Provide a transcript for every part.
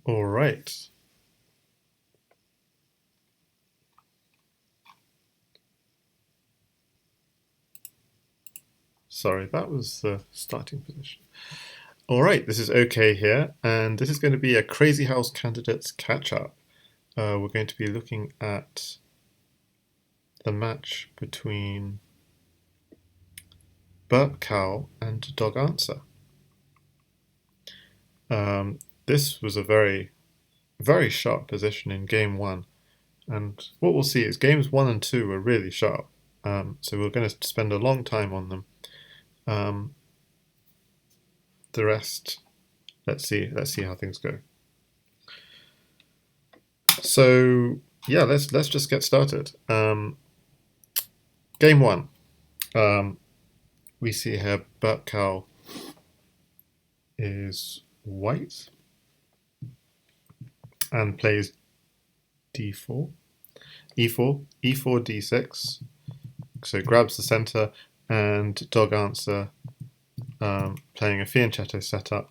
All right. Sorry, that was the starting position. All right, this is OK here, and this is going to be a Crazyhouse candidates catch-up. We're going to be looking at the match between burpcow and doganswer. This was a very, very sharp position in game one, and what we'll see is games 1 and 2 are really sharp. So we're going to spend a long time on them. The rest, let's see how things go. So yeah, let's just get started. Game one, we see here burpcow is white and plays d4, e4, e4, d6. So grabs the center, and doganswer playing a fianchetto setup,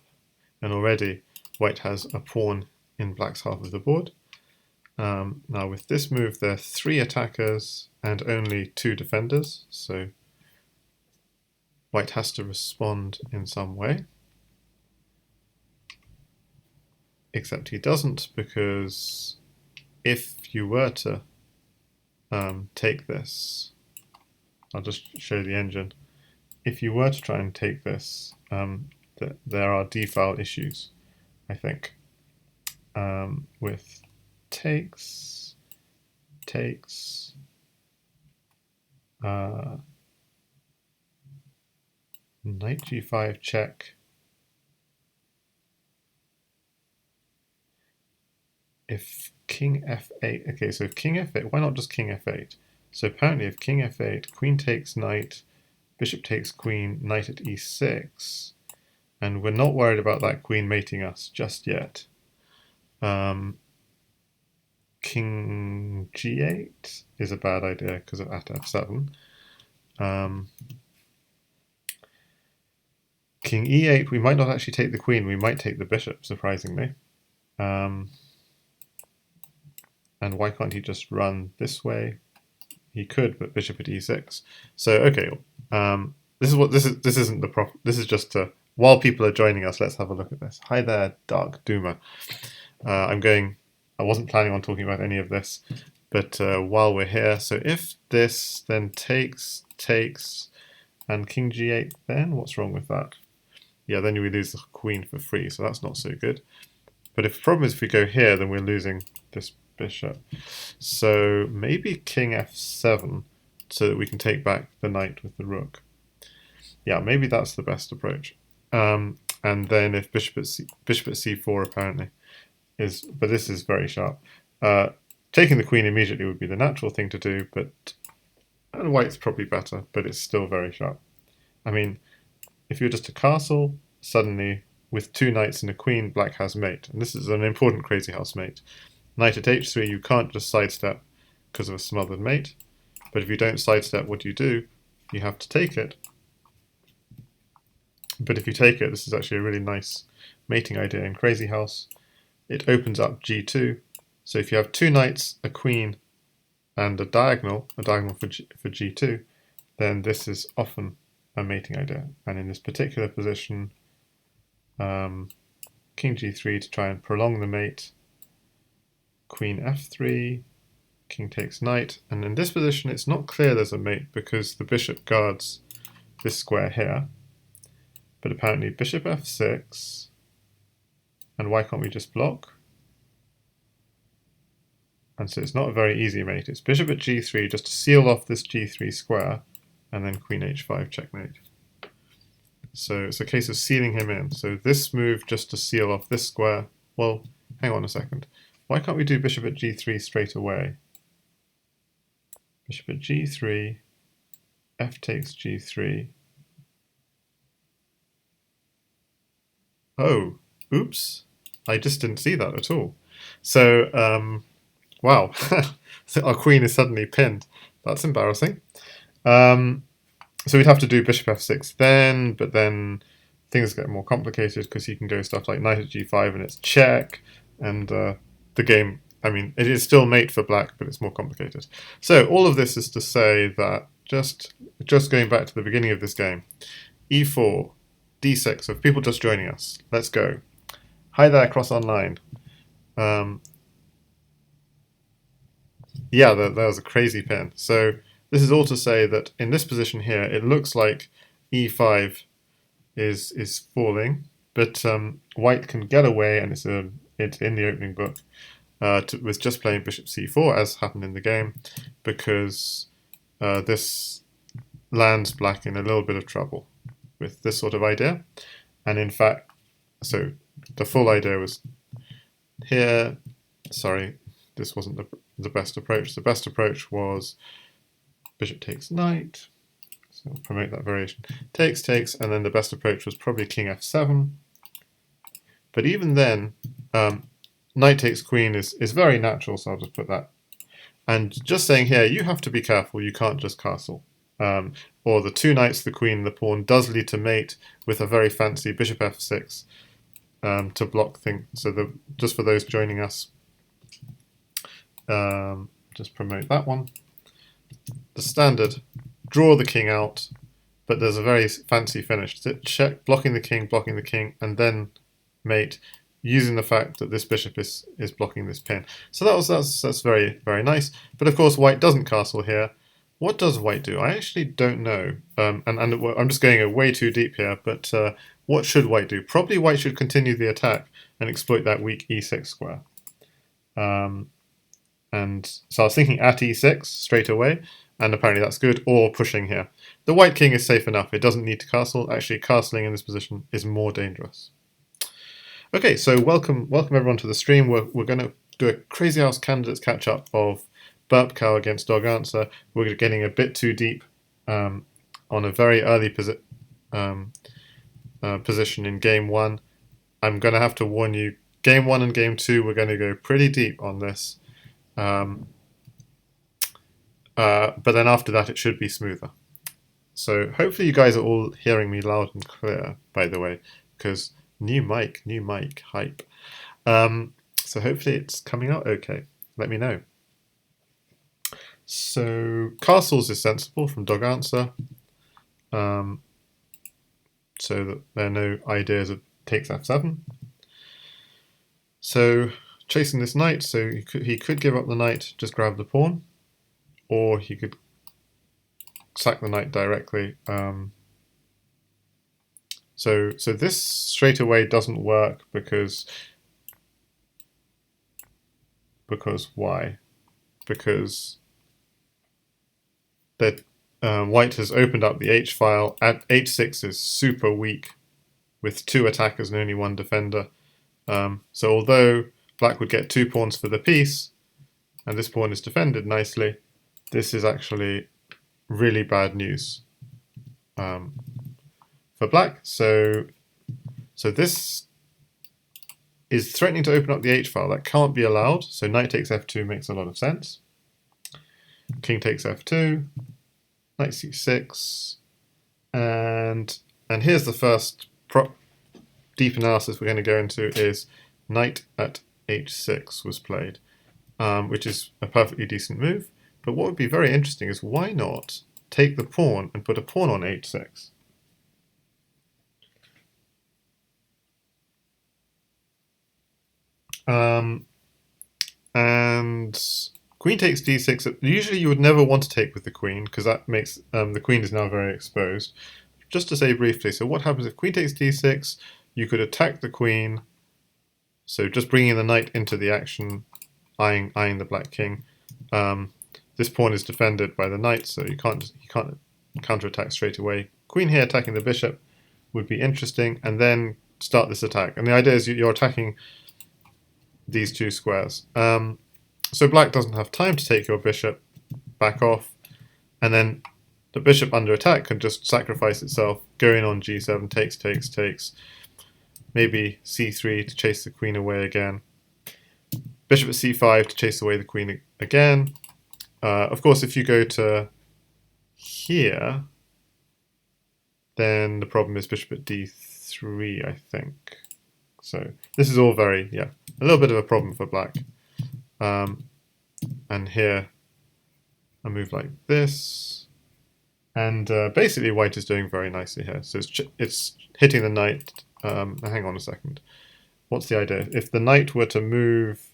and already white has a pawn in black's half of the board. Now with this move there are 3 attackers and only 2 defenders, so white has to respond in some way. Except he doesn't, because if you were to take this, I'll just show the engine. If you were to try and take this, there are defile issues, I think, with takes, knight g5 check. If king f8, okay, so if king f8, why not just king f8? So apparently if king f8, queen takes knight, bishop takes queen, knight at e6, and we're not worried about that queen mating us just yet. King g8 is a bad idea because of at f7. King e8, we might not actually take the queen, we might take the bishop, surprisingly. And why can't he just run this way? He could, but bishop at e6. So okay, this isn't the problem. This is just to, while people are joining us, let's have a look at this. Hi there, Dark Doomer. I wasn't planning on talking about any of this, but while we're here, so if this then takes, and king g8, then what's wrong with that? Yeah, then we lose the queen for free, so that's not so good. But if the problem is if we go here, then we're losing this bishop. So maybe king f7 so that we can take back the knight with the rook. Yeah, maybe that's the best approach. And then if bishop at c4 apparently is, but this is very sharp. Taking the queen immediately would be the natural thing to do, but white's probably better, but it's still very sharp. I mean, if you're just a castle, suddenly with 2 knights and a queen, black has mate, and this is an important Crazyhouse mate. Knight at h3, you can't just sidestep because of a smothered mate, but if you don't sidestep, what do? You have to take it. But if you take it, this is actually a really nice mating idea in Crazyhouse. It opens up g2, so if you have 2 knights, a queen, and a diagonal for g2, then this is often a mating idea. And in this particular position, king g3 to try and prolong the mate, queen f3, king takes knight, and in this position it's not clear there's a mate because the bishop guards this square here, but apparently bishop f6, and why can't we just block? And so it's not a very easy mate. It's bishop at g3 just to seal off this g3 square, and then queen h5 checkmate. So it's a case of sealing him in. So this move just to seal off this square, well, hang on a second. Why can't we do bishop at g3 straight away? Bishop at g3, f takes g3. Oh, oops. I just didn't see that at all. So, wow. So our queen is suddenly pinned. That's embarrassing. So we'd have to do bishop f6 then, but then things get more complicated because he can go stuff like knight at g5 and it's check, and the game, I mean, it is still mate for black, but it's more complicated. So all of this is to say that just going back to the beginning of this game, e4, d6, of people just joining us. Let's go. Hi there, Cross Online. Yeah, that was a crazy pin. So this is all to say that in this position here, it looks like e5 is falling, but white can get away, and it's in the opening book with just playing bishop c4, as happened in the game, because this lands black in a little bit of trouble with this sort of idea. And in fact, so the full idea was here. Sorry, this wasn't the best approach. The best approach was bishop takes knight. So I'll promote that variation. Takes, and then the best approach was probably king f7. But even then, knight takes queen is very natural, so I'll just put that. And just saying here, you have to be careful, you can't just castle. Or the two knights, the queen, the pawn does lead to mate with a very fancy bishop f6 to block things. So just for those joining us, just promote that one. The standard, draw the king out, but there's a very fancy finish. Check, blocking the king, and then mate, using the fact that this bishop is blocking this pin. So that's very, very nice. But of course, white doesn't castle here. What does white do? I actually don't know. And I'm just going way too deep here, but what should white do? Probably white should continue the attack and exploit that weak e6 square. And so I was thinking at e6 straight away, and apparently that's good, or pushing here. The white king is safe enough. It doesn't need to castle. Actually, castling in this position is more dangerous. Okay, so welcome everyone to the stream. We're going to do a Crazyhouse candidates catch-up of burpcow against doganswer. We're getting a bit too deep on a very early position in game 1. I'm going to have to warn you, game 1 and game 2, we're going to go pretty deep on this. But then after that, it should be smoother. So hopefully you guys are all hearing me loud and clear, by the way, because new mic, hype. So hopefully it's coming out okay. Let me know. So castles is sensible from doganswer. So that there are no ideas of takes f7. So chasing this knight, so he could give up the knight, just grab the pawn, or he could sack the knight directly. So this straight away doesn't work because why? Because that white has opened up the h file. At h6 is super weak with 2 attackers and only 1 defender. So although black would get 2 pawns for the piece, and this pawn is defended nicely, this is actually really bad news for black. So this is threatening to open up the h file. That can't be allowed. So knight takes f2 makes a lot of sense. King takes f2, knight c6, and here's the first deep analysis we're going to go into is knight at h6 was played, which is a perfectly decent move. But what would be very interesting is why not take the pawn and put a pawn on h6? And queen takes d6. Usually you would never want to take with the queen, because that makes the queen is now very exposed. Just to say briefly, so what happens if queen takes d6? You could attack the queen, so just bringing the knight into the action, eyeing the black king. This pawn is defended by the knight, so you can't counterattack straight away. Queen here attacking the bishop would be interesting, and then start this attack. And the idea is you're attacking these 2 squares. So black doesn't have time to take your bishop, back off, and then the bishop under attack can just sacrifice itself, go in on g7, takes, maybe c3 to chase the queen away again, bishop at c5 to chase away the queen again. Of course, if you go to here, then the problem is bishop at d3, I think. So this is all very, yeah, a little bit of a problem for black. And here, a move like this. And basically white is doing very nicely here. So it's hitting the knight. Hang on a second. What's the idea? If the knight were to move,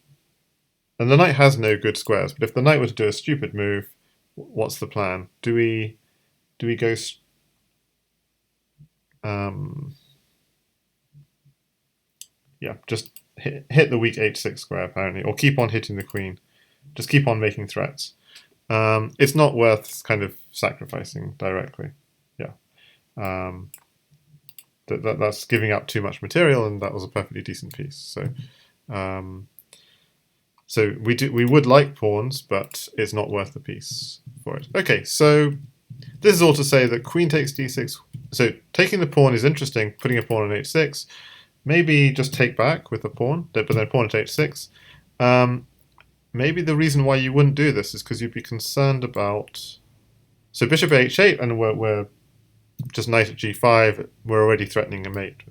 and the knight has no good squares, but if the knight were to do a stupid move, what's the plan? Do we go? Yeah, just hit the weak h6 square apparently, or keep on hitting the queen. Just keep on making threats. It's not worth kind of sacrificing directly. Yeah. That's giving up too much material, and that was a perfectly decent piece. So, so we would like pawns, but it's not worth the piece for it. Okay, so this is all to say that queen takes d6. So taking the pawn is interesting. Putting a pawn on h6, maybe just take back with the pawn, but then pawn at h6. Maybe the reason why you wouldn't do this is because you'd be concerned about. So bishop h8, and we're just knight at g5, we're already threatening a mate.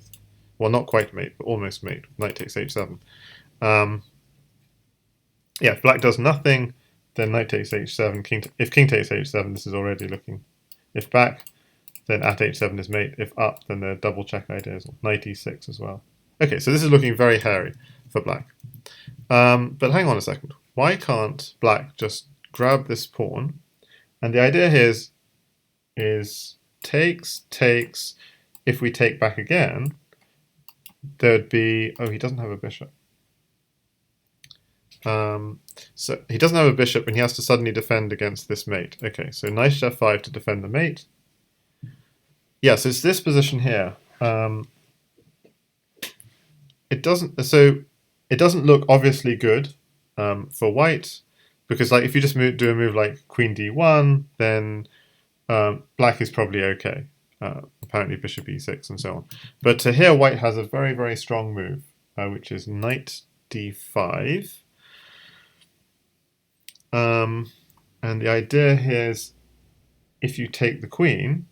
Well, not quite mate, but almost mate. Knight takes h7. Yeah, if black does nothing, then knight takes h7. If king takes h7, this is already looking. If back, then at h7 is mate. If up, then the double check ideas. Knight e6 as well. Okay, so this is looking very hairy for black. But hang on a second. Why can't black just grab this pawn? And the idea here is takes. If we take back again, there'd be... Oh, he doesn't have a bishop. So he doesn't have a bishop, and he has to suddenly defend against this mate. Okay, so knight f5 to defend the mate. Yeah, so it's this position here. It doesn't look obviously good for white, because like if you just do a move like queen d1, then black is probably okay. Apparently bishop e6 and so on. But here white has a very, very strong move, which is knight d5. And the idea here is if you take the queen,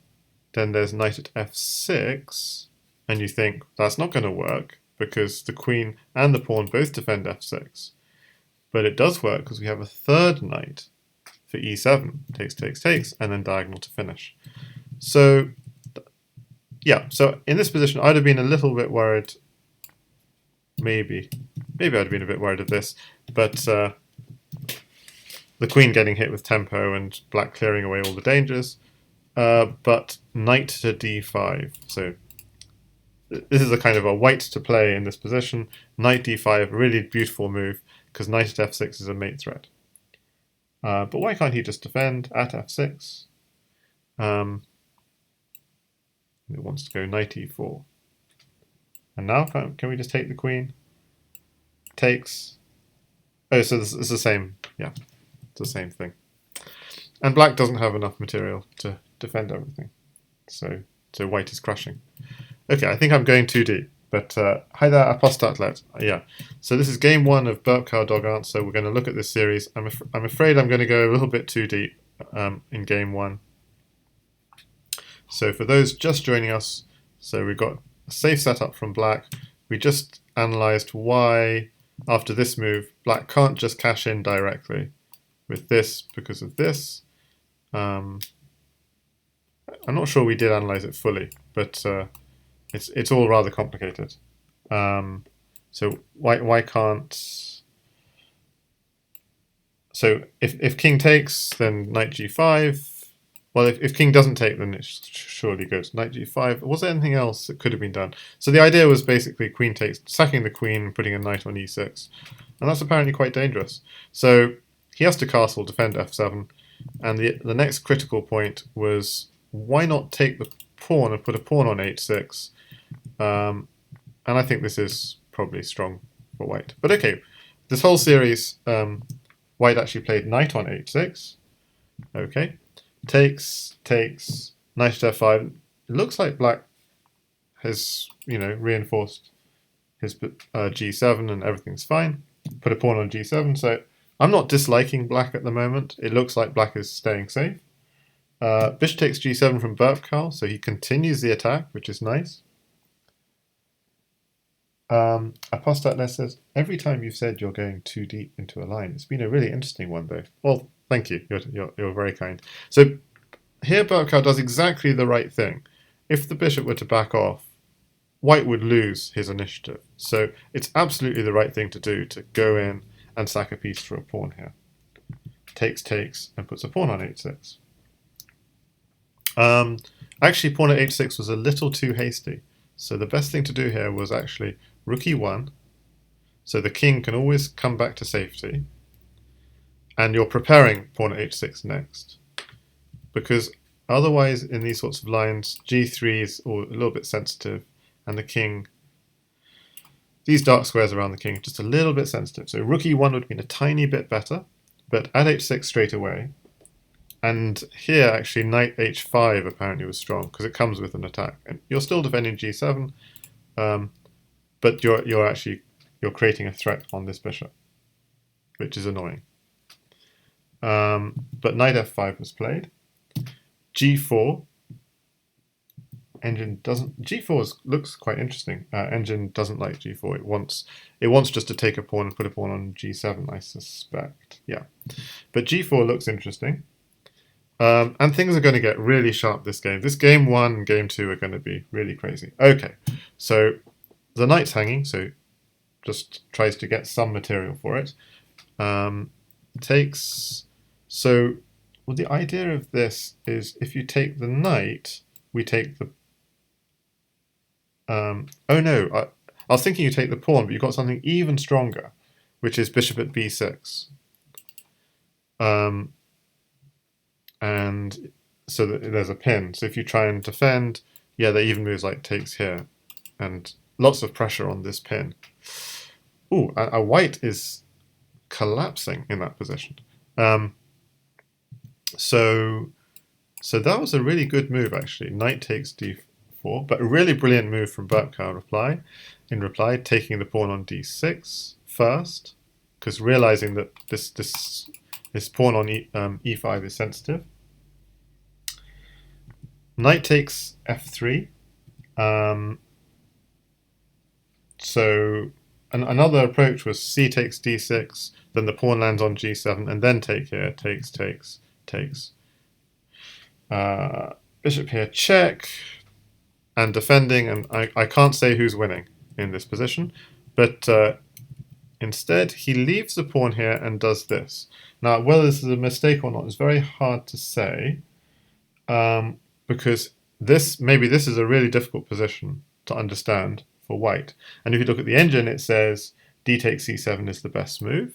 then there's knight at f6, and you think that's not going to work because the queen and the pawn both defend f6. But it does work because we have a third knight for e7, takes, and then diagonal to finish. So, yeah, so in this position, I'd have been a little bit worried. Maybe I'd have been a bit worried of this, but the queen getting hit with tempo and black clearing away all the dangers. But knight to d5. So this is a kind of a white to play in this position. Knight d5, really beautiful move, because knight at f6 is a mate threat. But why can't he just defend at f6? It wants to go knight e4. And now can we just take the queen? Takes. Oh, so it's the same. Yeah, it's the same thing. And black doesn't have enough material to defend everything. So white is crushing. Okay, I think I'm going too deep. But hi there, Apostatlet. Yeah, so this is game 1 of burpcow dog answer. We're going to look at this series. I'm afraid I'm going to go a little bit too deep in game 1. So for those just joining us, so we've got a safe setup from black. We just analysed why, after this move, black can't just cash in directly with this because of this. I'm not sure we did analyse it fully, but it's all rather complicated. So why can't... So if king takes, then knight g5. Well, if king doesn't take, then it's surely good. Knight g5. Was there anything else that could have been done? So the idea was basically queen takes, sacking the queen and putting a knight on e6. And that's apparently quite dangerous. So he has to castle, defend f7. And the next critical point was, why not take the pawn and put a pawn on h6? And I think this is probably strong for white. But okay, this whole series, white actually played knight on h6. Okay. Takes, knight at f5. It looks like black has, reinforced his g7 and everything's fine. Put a pawn on g7. So I'm not disliking black at the moment. It looks like black is staying safe. Bishop takes g7 from burpcow, so he continues the attack, which is nice. Apostat says, every time you've said you're going too deep into a line, it's been a really interesting one though. Well, thank you. You're very kind. So here burpcow does exactly the right thing. If the bishop were to back off, white would lose his initiative. So it's absolutely the right thing to do to go in and sack a piece for a pawn here. Takes, and puts a pawn on h6. Actually, pawn at h6 was a little too hasty. So the best thing to do here was actually rook e1. So the king can always come back to safety. And you're preparing pawn at h6 next. Because otherwise, in these sorts of lines, g3 is a little bit sensitive. And the king, these dark squares around the king are just a little bit sensitive. So rook e1 would have been a tiny bit better. But at h6 straight away. And here, actually, knight h5 apparently was strong because it comes with an attack. And you're still defending g7, but you're creating a threat on this bishop, which is annoying. But knight f5 was played. g4. Engine doesn't. G4 looks quite interesting. Engine doesn't like g4. It wants just to take a pawn and put a pawn on g7, I suspect. Yeah, but g4 looks interesting. And things are going to get really sharp this game. This game 1 and game 2 are going to be really crazy. Okay, so the knight's hanging, so just tries to get some material for it. Takes. So, well, the idea of this is if you take the knight, we take the. Oh no, I was thinking you take the pawn, but you've got something even stronger, which is bishop at b6. And so there's a pin. So if you try and defend, yeah, they even moves like takes here, and lots of pressure on this pin. Ooh, a white is collapsing in that position. So that was a really good move actually. Knight takes d4, but a really brilliant move from burpcow in reply, taking the pawn on d6 first, because realizing that this pawn on e5 is sensitive. Knight takes f3. So another approach was c takes d6, then the pawn lands on g7, and then take here, takes. Bishop here, check, and defending, and I can't say who's winning in this position, but instead he leaves the pawn here and does this. Now, whether this is a mistake or not is very hard to say, because maybe this is a really difficult position to understand for white. And if you look at the engine, it says d takes c7 is the best move.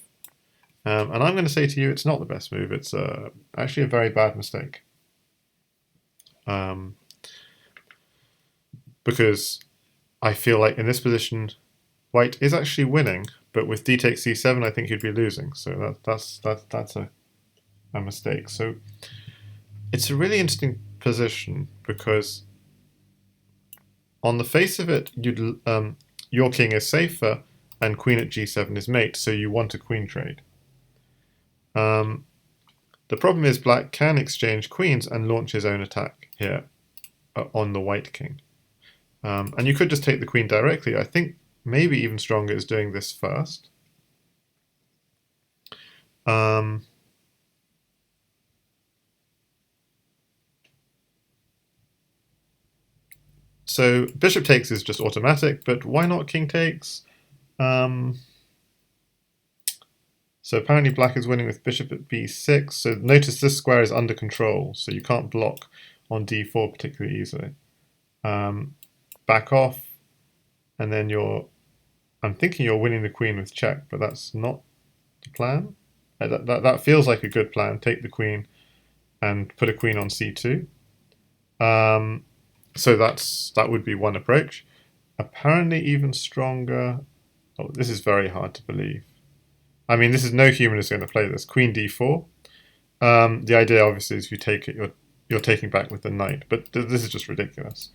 And I'm going to say to you it's not the best move. It's actually a very bad mistake. Because I feel like in this position, white is actually winning, but with d takes c7, I think he'd be losing. So that's a mistake. So it's a really interesting position because on the face of it, your king is safer and queen at g7 is mate, so you want a queen trade. The problem is black can exchange queens and launch his own attack here on the white king. And you could just take the queen directly. I think maybe even stronger is doing this first. So bishop takes is just automatic, but why not king takes? So apparently black is winning with bishop at b6. So notice this square is under control, so you can't block on d4 particularly easily. Back off, and then I'm thinking you're winning the queen with check, but that's not the plan. That feels like a good plan. Take the queen and put a queen on c2. So that would be one approach. Apparently even stronger. Oh, this is very hard to believe. I mean, this is no human is going to play this. Queen d4. The idea obviously is if you take it, you're taking back with the knight, but this is just ridiculous.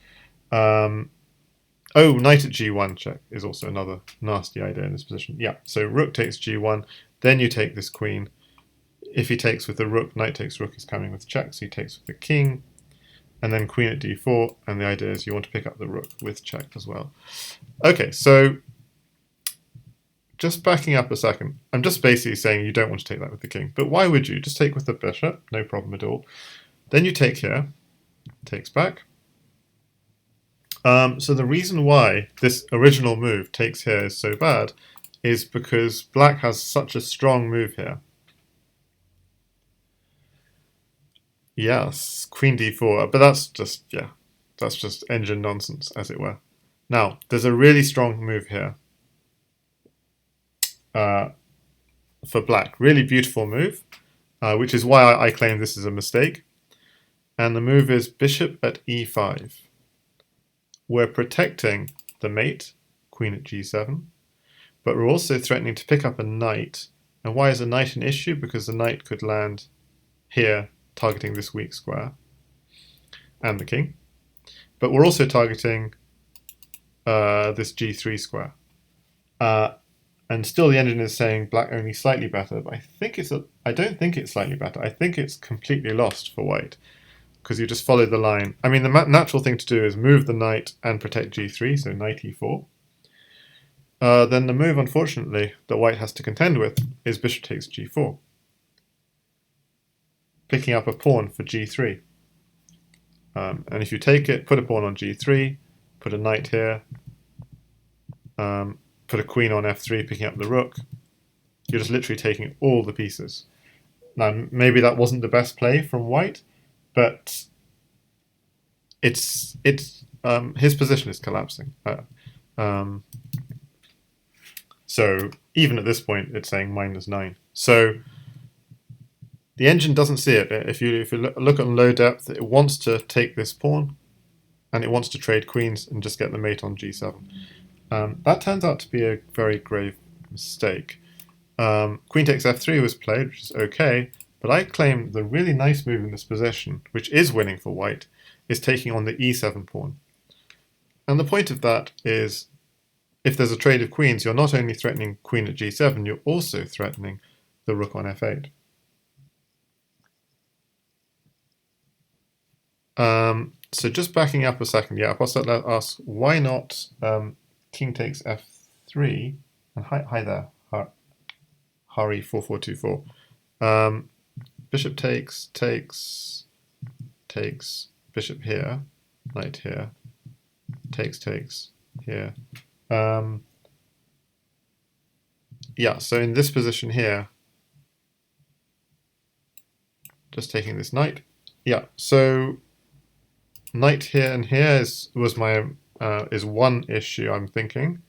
Oh, knight at g1 check is also another nasty idea in this position. Yeah, so rook takes g1, then you take this queen. If he takes with the rook, knight takes rook is coming with check, so he takes with the king, and then queen at d4, and the idea is you want to pick up the rook with check as well. Okay, so just backing up a second. I'm just basically saying you don't want to take that with the king. But why would you? Just take with the bishop, no problem at all. Then you take here, takes back. So the reason why this original move takes here is so bad is because black has such a strong move here. Yes, queen d4, but that's just engine nonsense, as it were. Now, there's a really strong move here for black. Really beautiful move, which is why I claim this is a mistake. And the move is bishop at e5. We're protecting the mate, queen at g7, but we're also threatening to pick up a knight. And why is a knight an issue? Because the knight could land here, targeting this weak square and the king. But we're also targeting this g3 square. And still the engine is saying black only slightly better, but I don't think it's slightly better. I think it's completely lost for white, because you just follow the line. I mean, the natural thing to do is move the knight and protect g3, so knight e4. Then the move, unfortunately, that white has to contend with is bishop takes g4, picking up a pawn for g3. And if you take it, put a pawn on g3, put a knight here, put a queen on f3, picking up the rook, you're just literally taking all the pieces. Now, maybe that wasn't the best play from white, but his position is collapsing. So even at this point, it's saying -9. So the engine doesn't see it. If you look on low depth, it wants to take this pawn, and it wants to trade queens and just get the mate on g7. That turns out to be a very grave mistake. Queen takes f3 was played, which is okay, but I claim the really nice move in this position, which is winning for white, is taking on the e7 pawn. And the point of that is, if there's a trade of queens, you're not only threatening queen at g7, you're also threatening the rook on f8. So just backing up a second, yeah, Apostle asks, why not king takes f3, and hi there, Hari 4424. Bishop takes, bishop here, knight here, takes here. Yeah, so in this position here, just taking this knight. Yeah, so knight here and here is one issue, I'm thinking.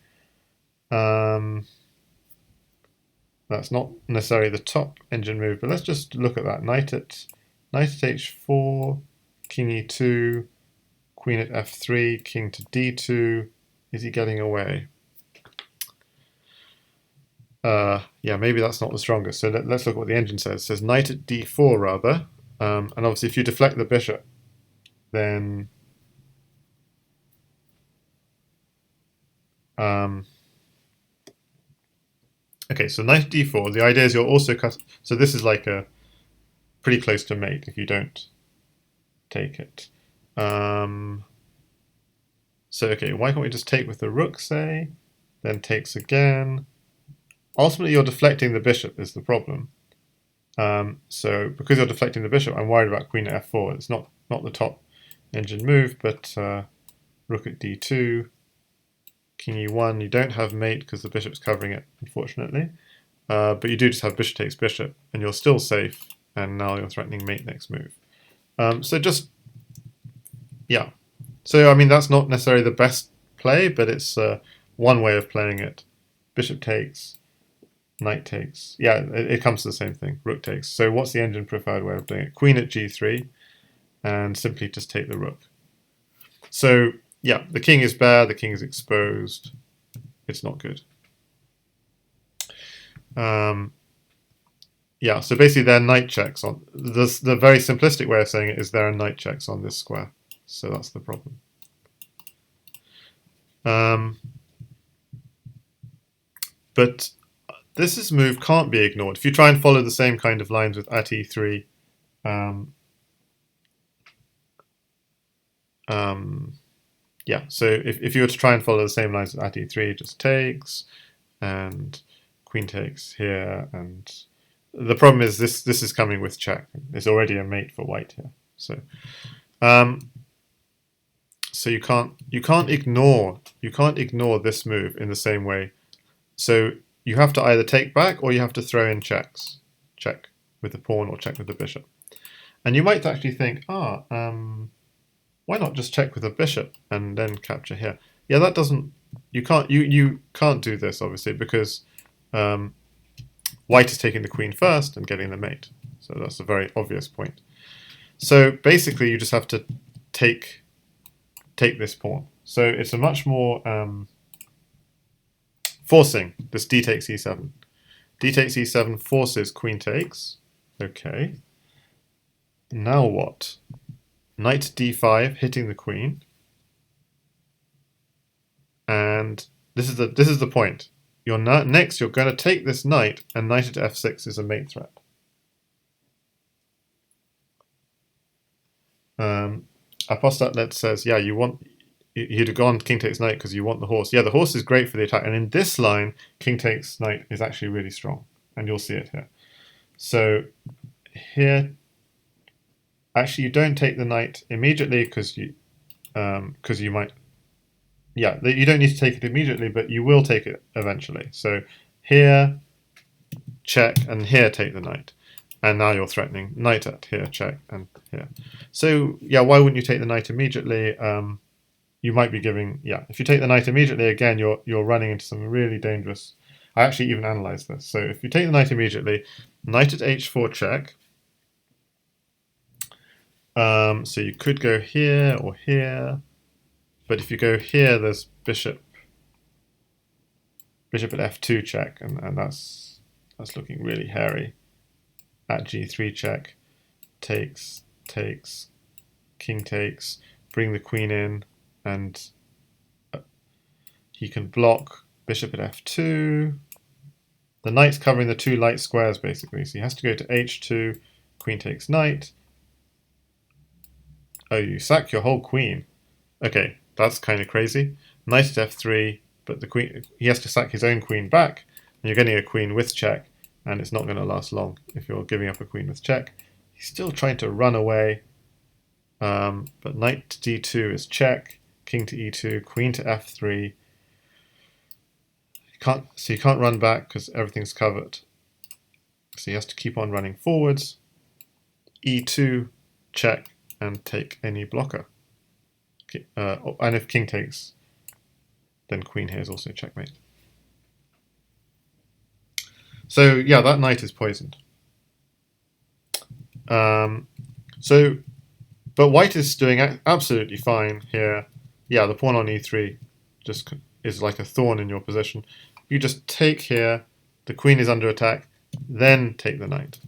That's not necessarily the top engine move, but let's just look at that. Knight at h4, king e2, queen at f3, king to d2. Is he getting away? Yeah, maybe that's not the strongest. So let's look at what the engine says. It says knight at d4 rather, and obviously if you deflect the bishop, then okay, so knight d4, the idea is you're also so this is like a pretty close to mate if you don't take it. So okay, why can't we just take with the rook, say, then takes again? Ultimately, you're deflecting the bishop is the problem. So because you're deflecting the bishop, I'm worried about queen at f4. It's not the top engine move, but rook at d2, king e1. You don't have mate because the bishop's covering it, unfortunately. But you do just have bishop takes bishop, and you're still safe, and now you're threatening mate next move. So just, yeah. So, I mean, that's not necessarily the best play, but it's one way of playing it. Bishop takes, knight takes. Yeah, it comes to the same thing, rook takes. So what's the engine preferred way of doing it? Queen at g3, and simply just take the rook. So, yeah, the king is bare, the king is exposed. It's not good. Yeah, so basically there are knight checks on the very simplistic way of saying it is there are knight checks on this square. So that's the problem. But this move can't be ignored. If you try and follow the same kind of lines with at e3, yeah, so if you were to try and follow the same lines with at e3, it just takes, and queen takes here, and the problem is this is coming with check. It's already a mate for white here. So so you can't ignore this move in the same way. So you have to either take back or you have to throw in checks. Check with the pawn or check with the bishop. And you might actually think, why not just check with the bishop and then capture here? Yeah, that doesn't. You can't do this obviously because white is taking the queen first and getting the mate. So that's a very obvious point. So basically, you just have to take this pawn. So it's a much more forcing this d takes e7. D takes e7 forces queen takes. Okay. Now what? Knight d5 hitting the queen. And this is the point. Next you're going to take this knight, and knight at f6 is a mate threat. Apostat says, yeah, you'd have gone king takes knight because you want the horse. Yeah, the horse is great for the attack, and in this line, king takes knight is actually really strong, and you'll see it here. So here, actually, you don't take the knight immediately because you might. Yeah, you don't need to take it immediately, but you will take it eventually. So here, check, and here take the knight. And now you're threatening knight at here, check, and here. So yeah, why wouldn't you take the knight immediately? You might be giving, if you take the knight immediately, again, you're running into some really dangerous. I actually even analysed this. So if you take the knight immediately, knight at h4 check. So you could go here or here. But if you go here, there's bishop at f2 check, and that's looking really hairy. At g3 check, takes, king takes, bring the queen in, and he can block bishop at f2. The knight's covering the two light squares basically, so he has to go to h2, queen takes knight. Oh, you sack your whole queen. Okay. That's kind of crazy. Knight at f3, but the queen, he has to sack his own queen back, and you're getting a queen with check, and it's not going to last long if you're giving up a queen with check. He's still trying to run away, but knight to d2 is check, king to e2, queen to f3. So you can't run back because everything's covered. So he has to keep on running forwards. e2, check, and take any blocker. And if king takes, then queen here is also checkmate. So yeah, that knight is poisoned. But white is doing absolutely fine here. Yeah, the pawn on e3 just is like a thorn in your position. You just take here, the queen is under attack, then take the knight.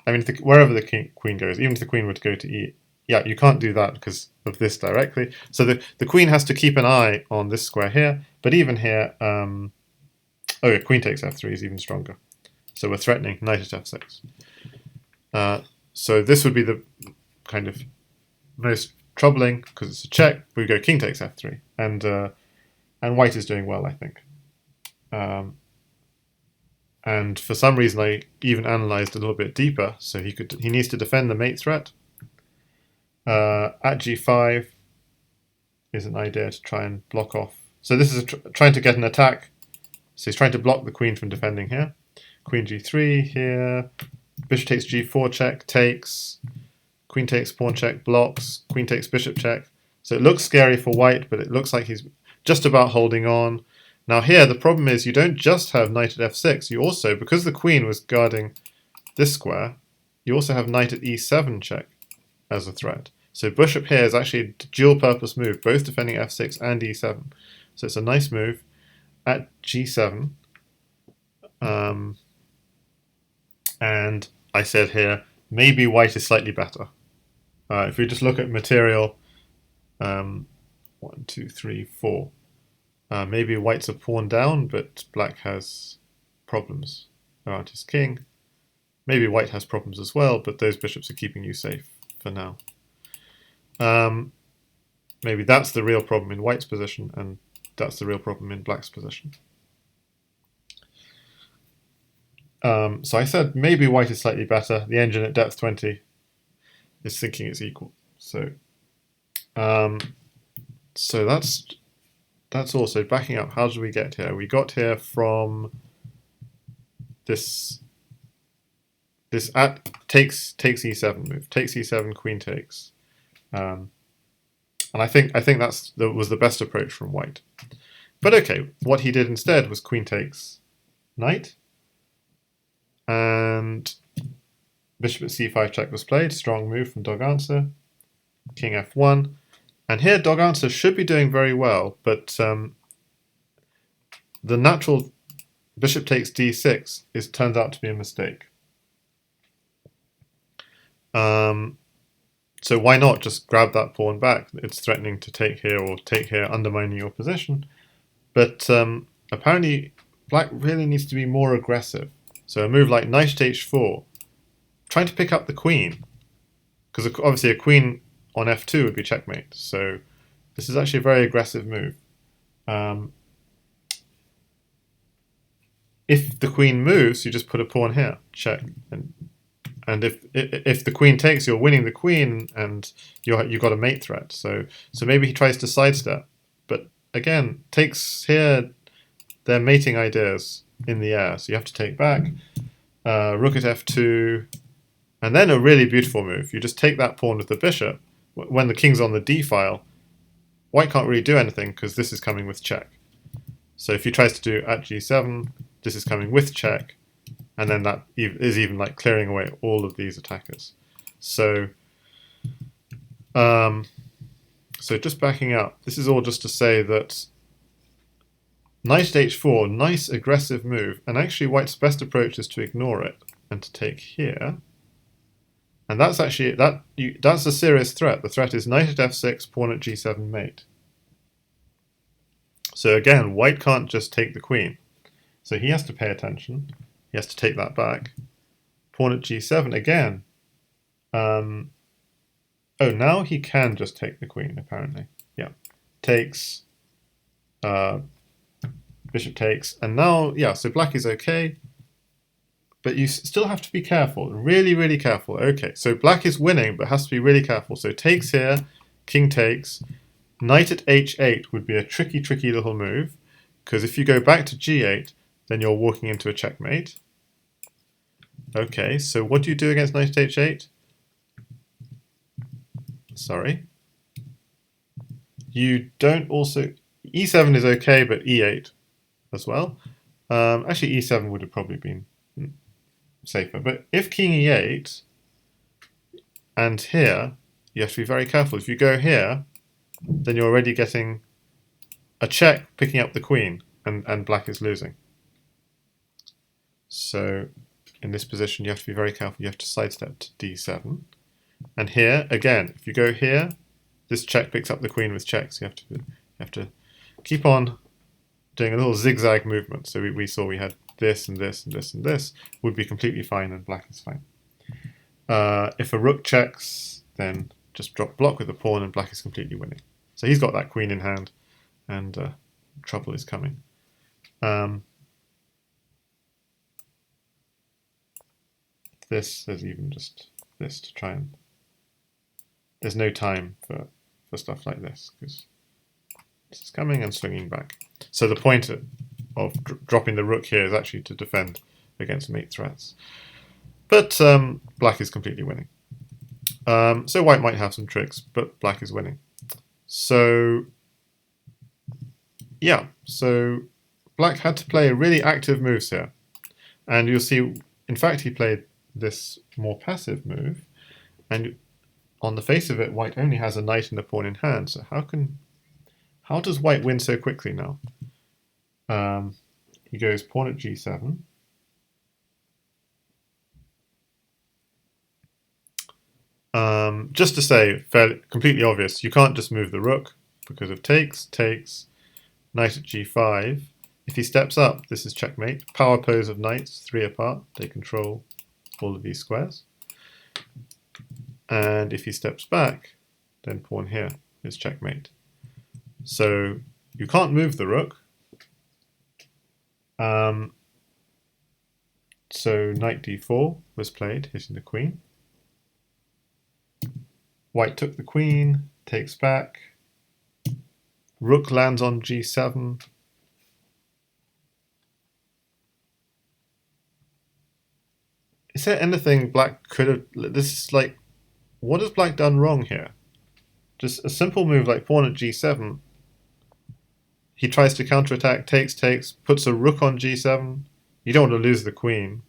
I mean, wherever the queen goes, even if the queen were to go to e, yeah, you can't do that because of this directly. So the queen has to keep an eye on this square here, but even here, queen takes f3 is even stronger. So we're threatening knight at f6. So this would be the kind of most troubling because it's a check. We go king takes f3, and white is doing well, I think. And for some reason, I even analysed a little bit deeper. So he needs to defend the mate threat. At g5 is an idea to try and block off. So this is trying to get an attack. So he's trying to block the queen from defending here. Queen g3 here. Bishop takes g4 check, takes. Queen takes pawn check, blocks. Queen takes bishop check. So it looks scary for white, but it looks like he's just about holding on. Now here, the problem is you don't just have knight at f6. You also, because the queen was guarding this square, you also have knight at e7 check as a threat. So bishop here is actually a dual-purpose move, both defending f6 and e7. So it's a nice move. At g7, and I said here, maybe white is slightly better. If we just look at material, 1, 2, 3, 4. Maybe white's a pawn down, but black has problems around his king. Maybe white has problems as well, but those bishops are keeping you safe for now. Maybe that's the real problem in white's position, and that's the real problem in black's position. So I said maybe white is slightly better. The engine at depth 20 is thinking it's equal. So um, so that's also backing up. How did we get here? We got here from this at takes e7 move. Takes e7, queen takes. And I think that was the best approach from white. But okay, what he did instead was queen takes knight, and bishop at c5 check was played. Strong move from doganswer. King f1, and here doganswer should be doing very well, but the natural bishop takes d6 turns out to be a mistake. So why not just grab that pawn back? It's threatening to take here or take here, undermining your position. But apparently black really needs to be more aggressive. So a move like knight at h4, trying to pick up the queen, because obviously a queen on f2 would be checkmate. So this is actually a very aggressive move. If the queen moves, you just put a pawn here, check, and if the queen takes, you're winning the queen, and you've got a mate threat. So maybe he tries to sidestep, but again, takes here, they're mating ideas in the air, so you have to take back. Rook at f2, and then a really beautiful move. You just take that pawn with the bishop. When the king's on the d file, white can't really do anything because this is coming with check. So if he tries to do at g7, this is coming with check, and then that is even like clearing away all of these attackers. So, so just backing up, this is all just to say that knight at h4, nice aggressive move, and actually white's best approach is to ignore it and to take here. And that's actually that's a serious threat. The threat is knight at f6, pawn at g7 mate. So again, white can't just take the queen. So he has to pay attention. He has to take that back. Pawn at g7 again. Oh, now he can just take the queen, apparently. Yeah. Takes. Bishop takes. And now, yeah, so black is okay. But you still have to be careful. Really, really careful. Okay, so black is winning, but has to be really careful. So takes here, king takes. Knight at h8 would be a tricky, tricky little move. Because if you go back to g8, then you're walking into a checkmate. Okay, so what do you do against knight at h8? Sorry. You don't also... e7 is okay, but e8 as well. Actually, e7 would have probably been safer. But if king e8, and here, you have to be very careful. If you go here, then you're already getting a check picking up the queen, and black is losing. So in this position, you have to be very careful. You have to sidestep to d7. And here, again, if you go here, this check picks up the queen with checks. You have to keep on doing a little zigzag movement. So we saw we had this and this and this and this would be completely fine, and black is fine. If a rook checks, then just block with the pawn, and black is completely winning. So he's got that queen in hand, and trouble is coming. There's even just this to try and... There's no time for stuff like this, because this is coming and swinging back. So the point of dropping the rook here is actually to defend against mate threats. But black is completely winning. So white might have some tricks, but black is winning. So yeah, so black had to play really active moves here. And you'll see, in fact, he played this more passive move. And on the face of it, white only has a knight and a pawn in hand. So how does white win so quickly now? He goes pawn at g7. Just to say, completely obvious, you can't just move the rook because of takes, knight at g5. If he steps up, this is checkmate. Power pose of knights, 3 apart. They control all of these squares. And if he steps back, then pawn here is checkmate. So you can't move the rook. So knight d4 was played, hitting the queen. White took the queen, takes back. Rook lands on g7. Is there anything black could have... This is like... What has black done wrong here? Just a simple move like pawn at g7. He tries to counterattack, takes, puts a rook on g7. You don't want to lose the queen.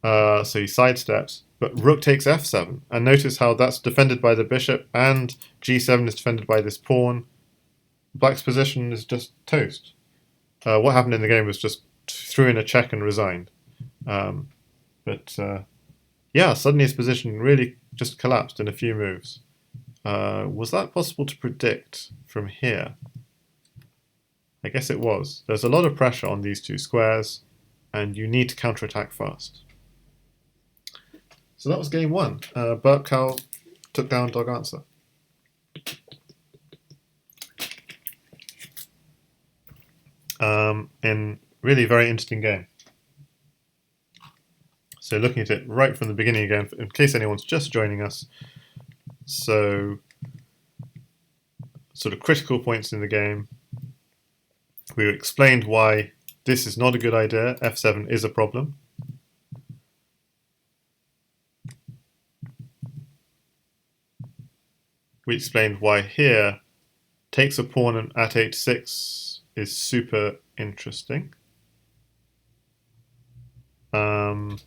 So he sidesteps. But rook takes f7. And notice how that's defended by the bishop and g7 is defended by this pawn. Black's position is just toast. What happened in the game was just threw in a check and resigned. Yeah, suddenly his position really just collapsed in a few moves. Was that possible to predict from here? I guess it was. There's a lot of pressure on these two squares, and you need to counterattack fast. So that was game one. burpcow took down doganswer. In really very interesting game. So looking at it right from the beginning again, in case anyone's just joining us. So sort of critical points in the game. We explained why this is not a good idea. f7 is a problem. We explained why here takes a pawn and at h6 is super interesting. And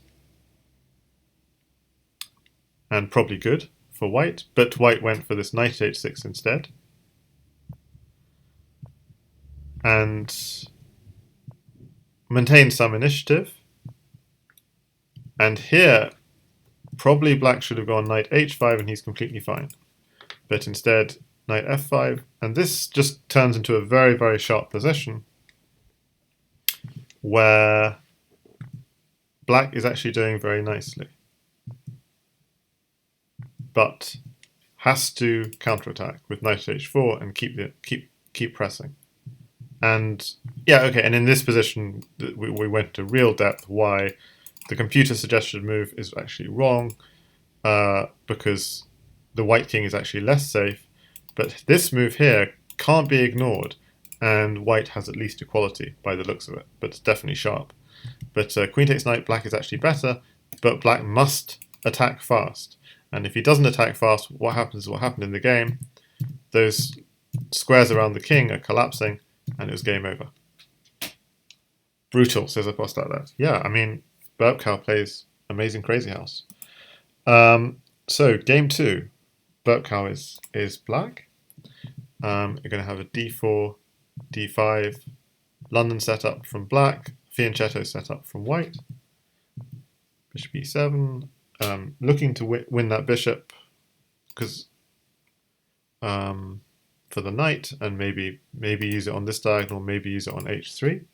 probably good for white, but white went for this knight h6 instead. And maintained some initiative. And here, probably black should have gone knight h5 and he's completely fine. But instead, knight f5, and this just turns into a very, very sharp position where black is actually doing very nicely, but has to counterattack with knight h4 and keep pressing. And yeah, okay, and in this position we went into real depth why the computer suggested move is actually wrong, because the white king is actually less safe, but this move here can't be ignored, and white has at least equality by the looks of it, but it's definitely sharp. But queen takes knight, black is actually better, but black must attack fast. And if he doesn't attack fast, what happens is what happened in the game. Those squares around the king are collapsing, and it was game over. Brutal, says Apostalat. Yeah, I mean, burpcow plays amazing Crazyhouse. So, game two. burpcow is black. You're going to have a d4, d5, London setup from black, fianchetto setup from white, bishop e7, looking to win that bishop because for the knight, and maybe use it on this diagonal, maybe use it on h3.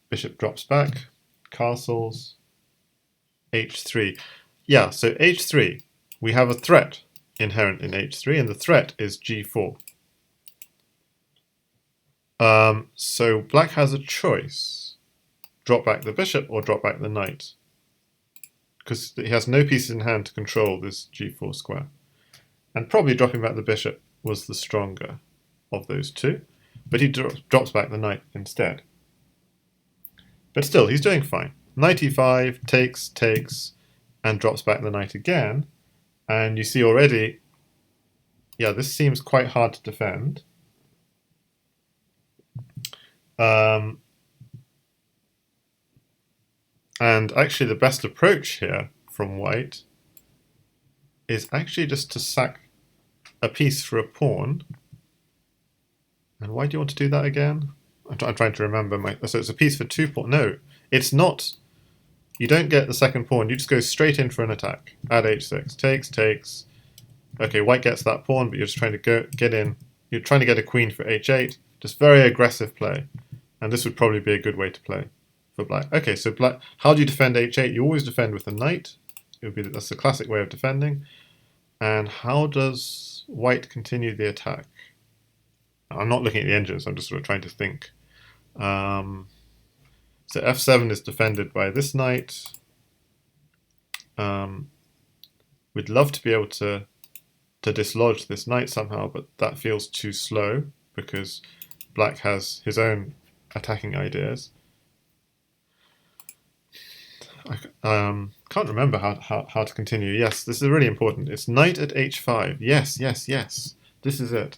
Bishop drops back, castles, h3. Yeah, so h3, we have a threat inherent in h3, and the threat is g4. So black has a choice. Drop back the bishop or drop back the knight, because he has no pieces in hand to control this g4 square. And probably dropping back the bishop was the stronger of those two, but he drops back the knight instead. But still, he's doing fine. Knight e5, takes, and drops back the knight again. And you see already, yeah, this seems quite hard to defend. And actually the best approach here from white is actually just to sack a piece for a pawn. And why do you want to do that again? I'm trying to remember. So it's a piece for 2 pawns. No, it's not. You don't get the second pawn. You just go straight in for an attack. Add h6. Takes. Okay, white gets that pawn, but you're just trying to get in. You're trying to get a queen for h8. Just very aggressive play. And this would probably be a good way to play for black. Okay, so black. How do you defend h8? You always defend with a knight. That's the classic way of defending. And how does white continue the attack? I'm not looking at the engines. I'm just sort of trying to think. So f7 is defended by this knight. We'd love to be able to dislodge this knight somehow, but that feels too slow because black has his own attacking ideas. I can't remember how to continue. Yes, this is really important. It's knight at h5. Yes, yes, yes. This is it.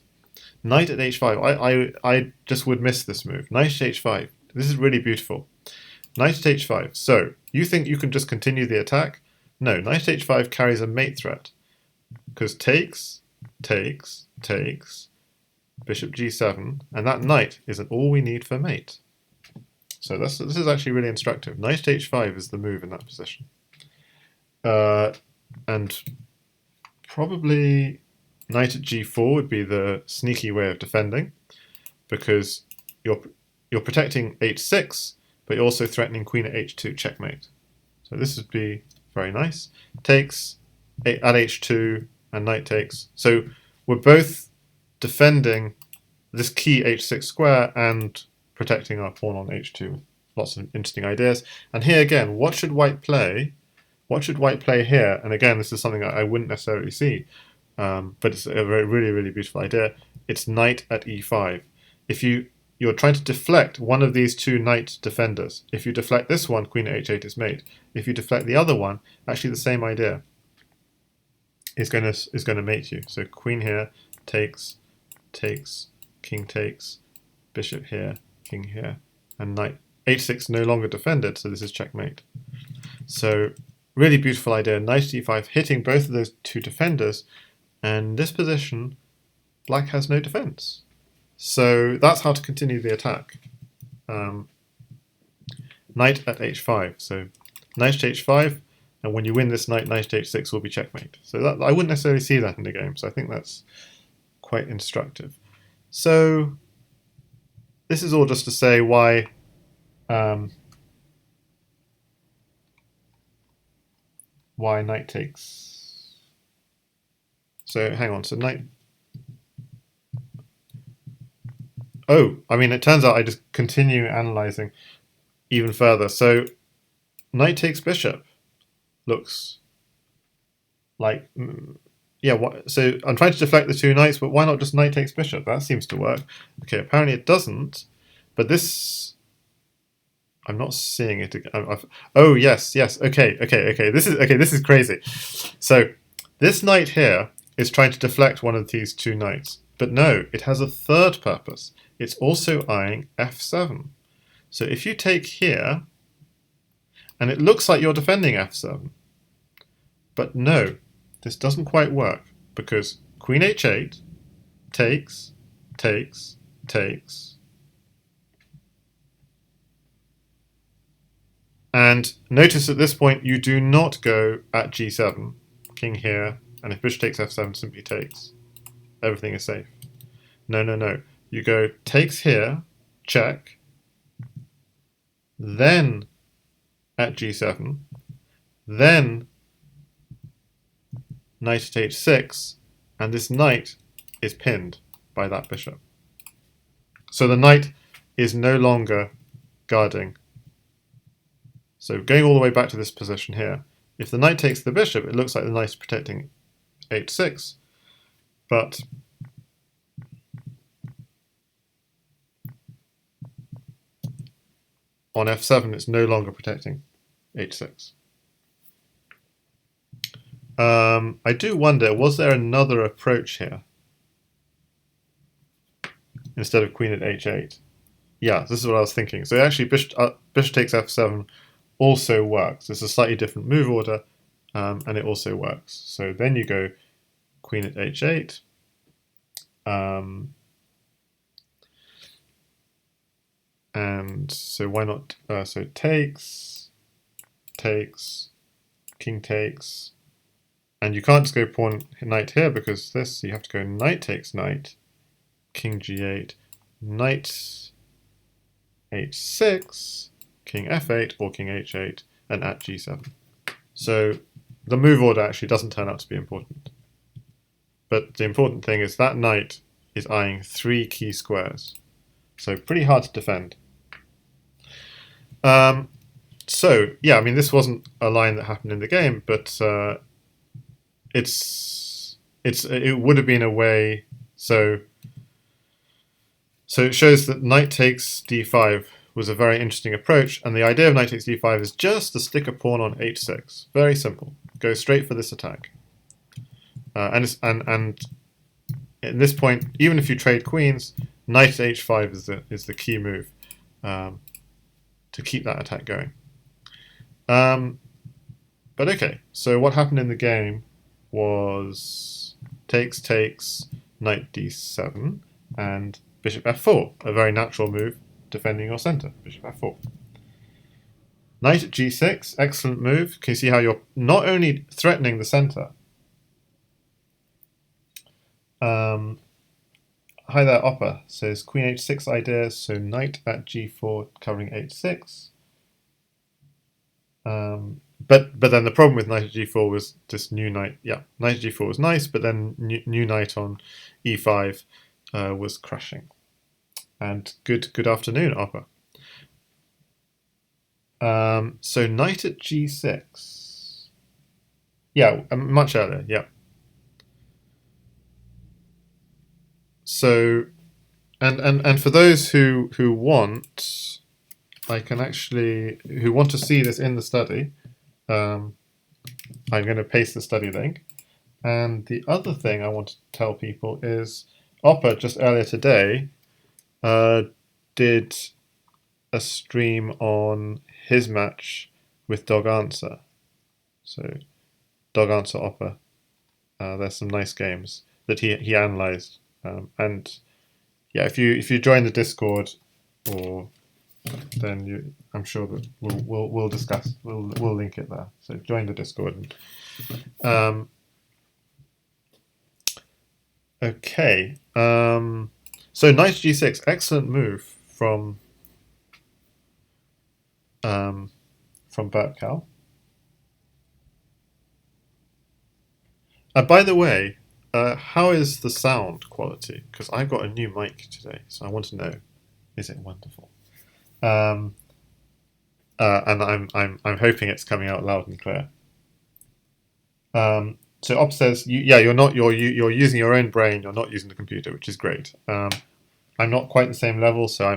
Knight at h5. I just would miss this move. Knight at h5. This is really beautiful. Knight at h5. So, you think you can just continue the attack? No, knight at h5 carries a mate threat. Because takes, takes, takes, bishop g7, and that knight isn't all we need for mate. So this is actually really instructive. Knight at h5 is the move in that position. And probably knight at g4 would be the sneaky way of defending, because you're protecting h6, but you're also threatening queen at h2, checkmate. So this would be very nice. Takes at h2 and knight takes. So we're both defending this key h6 square and protecting our pawn on h2. Lots of interesting ideas. And here again, what should white play? What should white play here? And again, this is something I wouldn't necessarily see, but it's a really, really beautiful idea. It's knight at e5. If you're trying to deflect one of these two knight defenders. If you deflect this one, queen at h8 is mate. If you deflect the other one, actually the same idea is going to mate you. So queen here, takes, takes, king takes, bishop here, king here, and knight. h6 no longer defended, so this is checkmate. So really beautiful idea. Knight d5 hitting both of those two defenders, and in this position, black has no defense. So that's how to continue the attack. Knight at h5. So knight at h5, and when you win this knight, knight at h6 will be checkmate. So that, I wouldn't necessarily see that in the game, so I think that's quite instructive. So this is all just to say why knight takes. So hang on, so knight. Oh, I mean, it turns out I just continue analyzing even further. So knight takes bishop looks like, yeah, so I'm trying to deflect the two knights, but why not just knight takes bishop? That seems to work. Okay, apparently it doesn't, but this, I'm not seeing it again. Oh, yes, okay, this is crazy. So this knight here is trying to deflect one of these two knights, but no, it has a third purpose. It's also eyeing f7. So if you take here, and it looks like you're defending f7, but no, this doesn't quite work, because queen h8 takes, takes, takes, and notice at this point you do not go at g7, king here, and if bishop takes f7 simply takes. Everything is safe. No. You go takes here, check, then at g7, then knight at h6, and this knight is pinned by that bishop. So the knight is no longer guarding. So going all the way back to this position here, if the knight takes the bishop, it looks like the knight is protecting h6, but on f7 it's no longer protecting h6. I do wonder, was there another approach here instead of queen at h8? Yeah, this is what I was thinking. So actually bishop takes f7 also works. It's a slightly different move order, and it also works. So then you go queen at h8, and so why not, so takes, takes, king takes, and you can't just go pawn knight here because this, so you have to go knight takes knight, king g8, knight h6, king f8 or king h8, and at g7. So the move order actually doesn't turn out to be important. But the important thing is that knight is eyeing 3 key squares. So pretty hard to defend. So yeah, I mean, this wasn't a line that happened in the game, but it would have been a way. So it shows that knight takes d5 was a very interesting approach, and the idea of knight takes d5 is just to stick a pawn on h6. Very simple. Go straight for this attack. And at this point, even if you trade queens, knight h5 is the key move to keep that attack going. But okay, so what happened in the game was takes, knight d7, and bishop f4, a very natural move defending your center, bishop f4. Knight at g6, excellent move. Can you see how you're not only threatening the center? Hi there, Oppa says queen h6 ideas, so knight at g4 covering h6. But then the problem with knight at g4 was this new knight. Yeah, knight at g4 was nice, but then new knight on e5 was crushing. And good afternoon, Oppa. So knight at g6. Yeah, much earlier. Yeah. So, and for those who want, who want to see this in the study, I'm going to paste the study link. And the other thing I want to tell people is Oppa just earlier today did a stream on his match with doganswer. So doganswer Oppa. There's some nice games that he analysed. And yeah, if you join the Discord, then I'm sure that we'll discuss. We'll link it there. So join the Discord. Okay. So knight g6, excellent move from burpcow. By the way, how is the sound quality? Because I've got a new mic today, so I want to know: is it wonderful? And I'm hoping it's coming out loud and clear. So Op says, you're using your own brain. You're not using the computer, which is great. I'm not quite the same level, so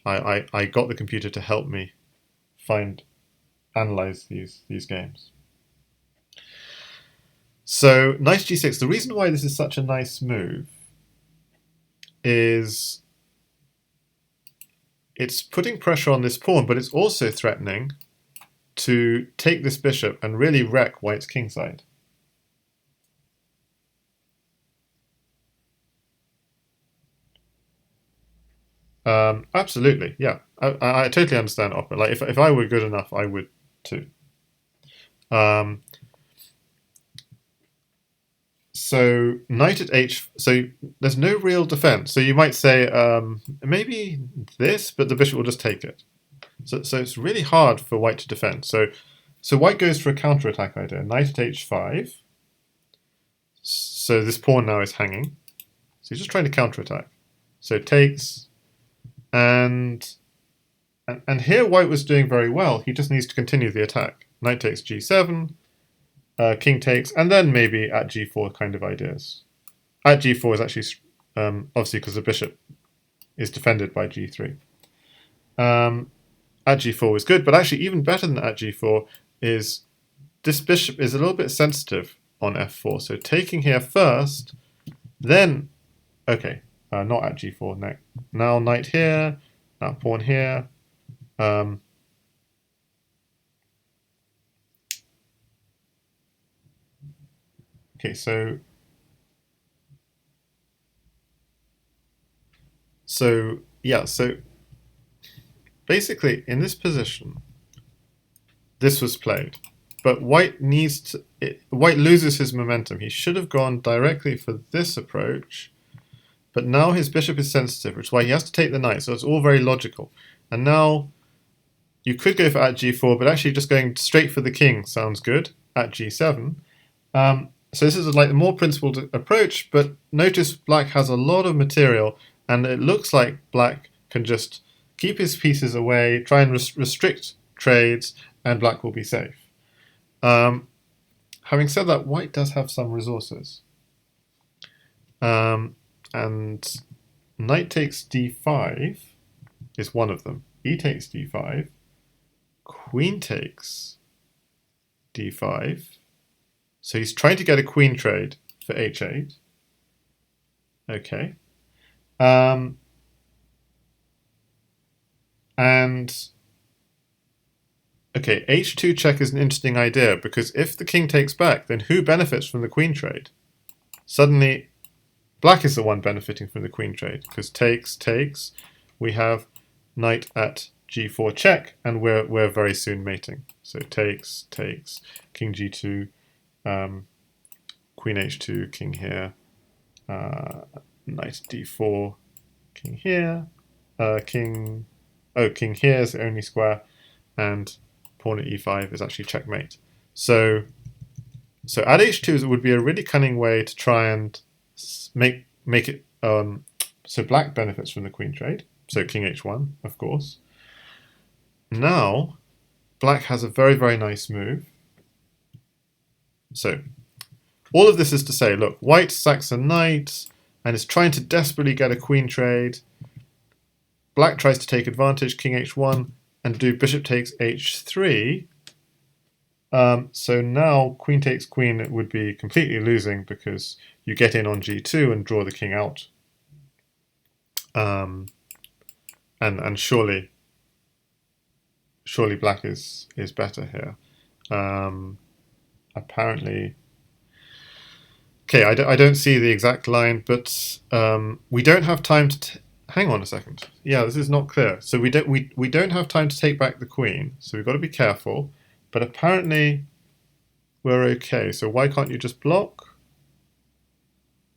I got the computer to help me analyze these games. So knight g6. The reason why this is such a nice move is it's putting pressure on this pawn, but it's also threatening to take this bishop and really wreck white's kingside. Absolutely, yeah. I totally understand Opera. Like if I were good enough, I would too. So knight at h. So there's no real defense. So you might say maybe this, but the bishop will just take it. So it's really hard for white to defend. So white goes for a counterattack idea. Knight at h5. So this pawn now is hanging. So he's just trying to counterattack. So takes, and here white was doing very well. He just needs to continue the attack. Knight takes g7. King takes, and then maybe at g4 kind of ideas. At g4 is actually obviously because the bishop is defended by g3. At g4 was good, but actually even better than at g4 is this bishop is a little bit sensitive on f4. So taking here first, then okay, not at g4. Now knight here, now pawn here. Okay, so yeah, so basically in this position, this was played, but white white loses his momentum. He should have gone directly for this approach, but now his bishop is sensitive, which is why he has to take the knight. So it's all very logical. And now you could go for at g4, but actually just going straight for the king sounds good at g7. So this is like a more principled approach, but notice black has a lot of material, and it looks like black can just keep his pieces away, try and restrict trades, and black will be safe. Having said that, white does have some resources. And knight takes d5 is one of them. E takes d5. Queen takes d5. So he's trying to get a queen trade for h8. Okay. And okay, h2 check is an interesting idea, because if the king takes back, then who benefits from the queen trade? Suddenly, black is the one benefiting from the queen trade, because takes, we have knight at g4 check, and we're very soon mating. So takes, king g2, queen h2, king here, knight d4, king here, king here is the only square, and pawn at e5 is actually checkmate. So at h2 it would be a really cunning way to try and make it so black benefits from the queen trade. So king h1, of course. Now black has a very, very nice move. So all of this is to say, look, white sacks a knight and is trying to desperately get a queen trade. Black tries to take advantage, king h1, and do bishop takes h3. So now queen takes queen, it would be completely losing, because you get in on g2 and draw the king out. And surely black is better here. Apparently, okay, I don't see the exact line, but we don't have time to. Hang on a second. Yeah, this is not clear. So we don't have time to take back the queen. So we've got to be careful. But apparently, we're okay. So why can't you just block?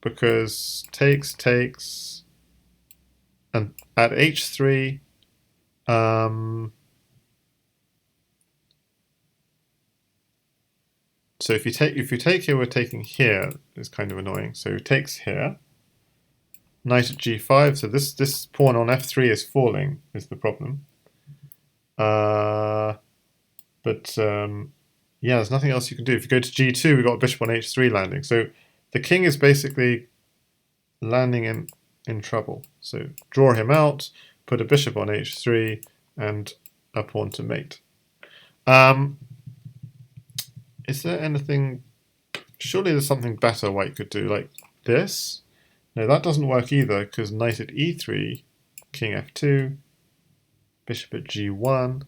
Because takes, and at h3. So if you take here, we're taking here. It's kind of annoying. So takes here. Knight at g5. So this pawn on f3 is falling. Is the problem. Yeah, there's nothing else you can do. If you go to g2, we've got bishop on h3 landing. So the king is basically landing in trouble. So draw him out, put a bishop on h3, and a pawn to mate. Is there anything? Surely there's something better white could do, like this. No, that doesn't work either, because knight at e3, king f2, bishop at g1.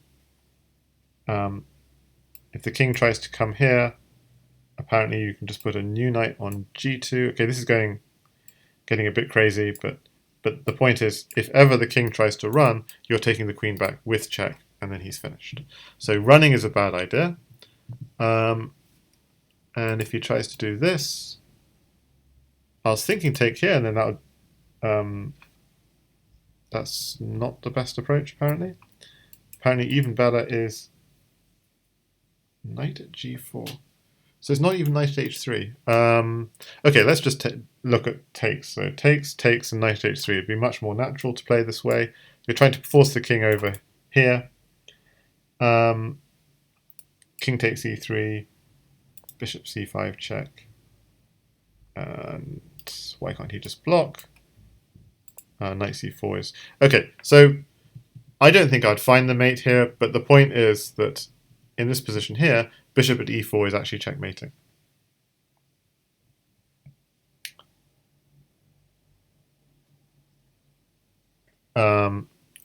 If the king tries to come here, apparently you can just put a new knight on g2. Okay, this is getting a bit crazy, but the point is, if ever the king tries to run, you're taking the queen back with check, and then he's finished. So running is a bad idea. And if he tries to do this, I was thinking take here, and then that would, that's not the best approach, apparently. Apparently even better is knight at g4. So it's not even knight at h3. Okay, let's just look at takes. So takes, and knight at h3. It'd be much more natural to play this way. You're trying to force the king over here. King takes e3, bishop c5 check. And why can't he just block? Knight c4 is... Okay, so I don't think I'd find the mate here, but the point is that in this position here, bishop at e4 is actually checkmating.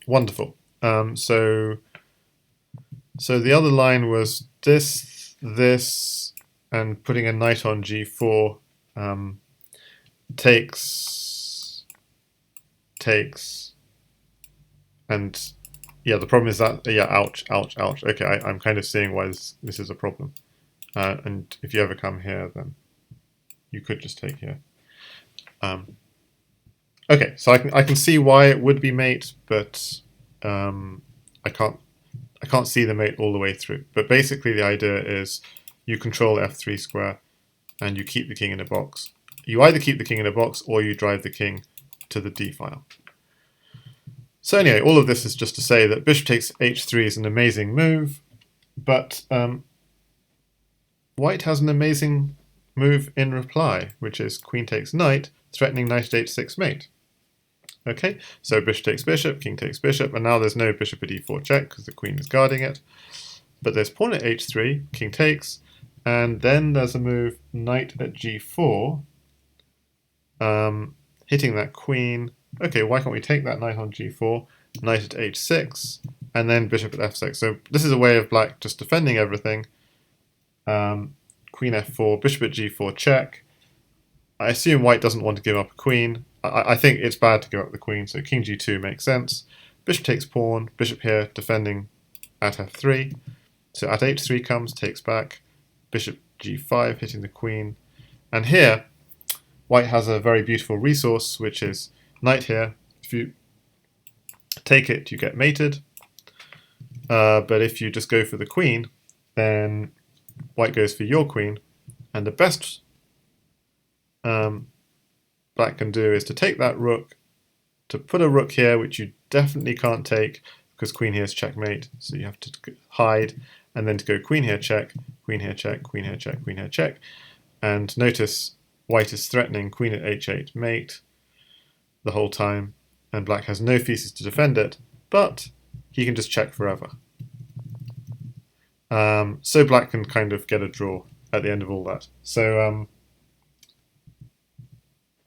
Wonderful. So the other line was this, and putting a knight on g4 takes, and yeah, the problem is that, yeah, ouch. Okay, I'm kind of seeing why this is a problem. And if you ever come here, then you could just take here. Okay, so I can see why it would be mate, but I can't see the mate all the way through. But basically the idea is you control f3 square and you keep the king in a box. You either keep the king in a box or you drive the king to the d file. So anyway, all of this is just to say that bishop takes h3 is an amazing move, but white has an amazing move in reply, which is queen takes knight, threatening knight at h6 mate. Okay, so bishop takes bishop, king takes bishop, and now there's no bishop at e4 check because the queen is guarding it. But there's pawn at h3, king takes, and then there's a move knight at g4, hitting that queen. Okay, why can't we take that knight on g4, knight at h6, and then bishop at f6? So this is a way of black just defending everything. Queen f4, bishop at g4 check. I assume white doesn't want to give up a queen. I think it's bad to give up the queen, so king g2 makes sense. Bishop takes pawn, bishop here defending at f3. So at h3 comes, takes back, bishop g5 hitting the queen. And here, white has a very beautiful resource, which is knight here. If you take it, you get mated. But if you just go for the queen, then white goes for your queen. And the best black can do is to take that rook, to put a rook here, which you definitely can't take because queen here is checkmate. So you have to hide, and then to go queen here check, queen here check, queen here check, queen here check. And notice white is threatening queen at h8 mate the whole time, and black has no pieces to defend it, but he can just check forever. So black can kind of get a draw at the end of all that. So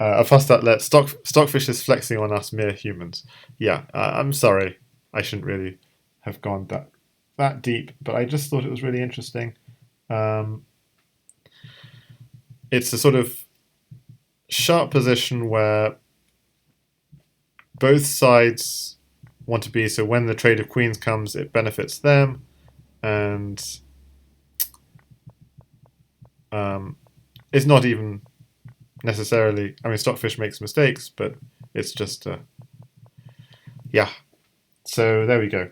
Apostat Stockfish is flexing on us mere humans. Yeah, I'm sorry. I shouldn't really have gone that deep, but I just thought it was really interesting. It's a sort of sharp position where both sides want to be, so when the trade of queens comes, it benefits them, and it's not even necessarily, I mean, Stockfish makes mistakes, but it's just, yeah. So there we go.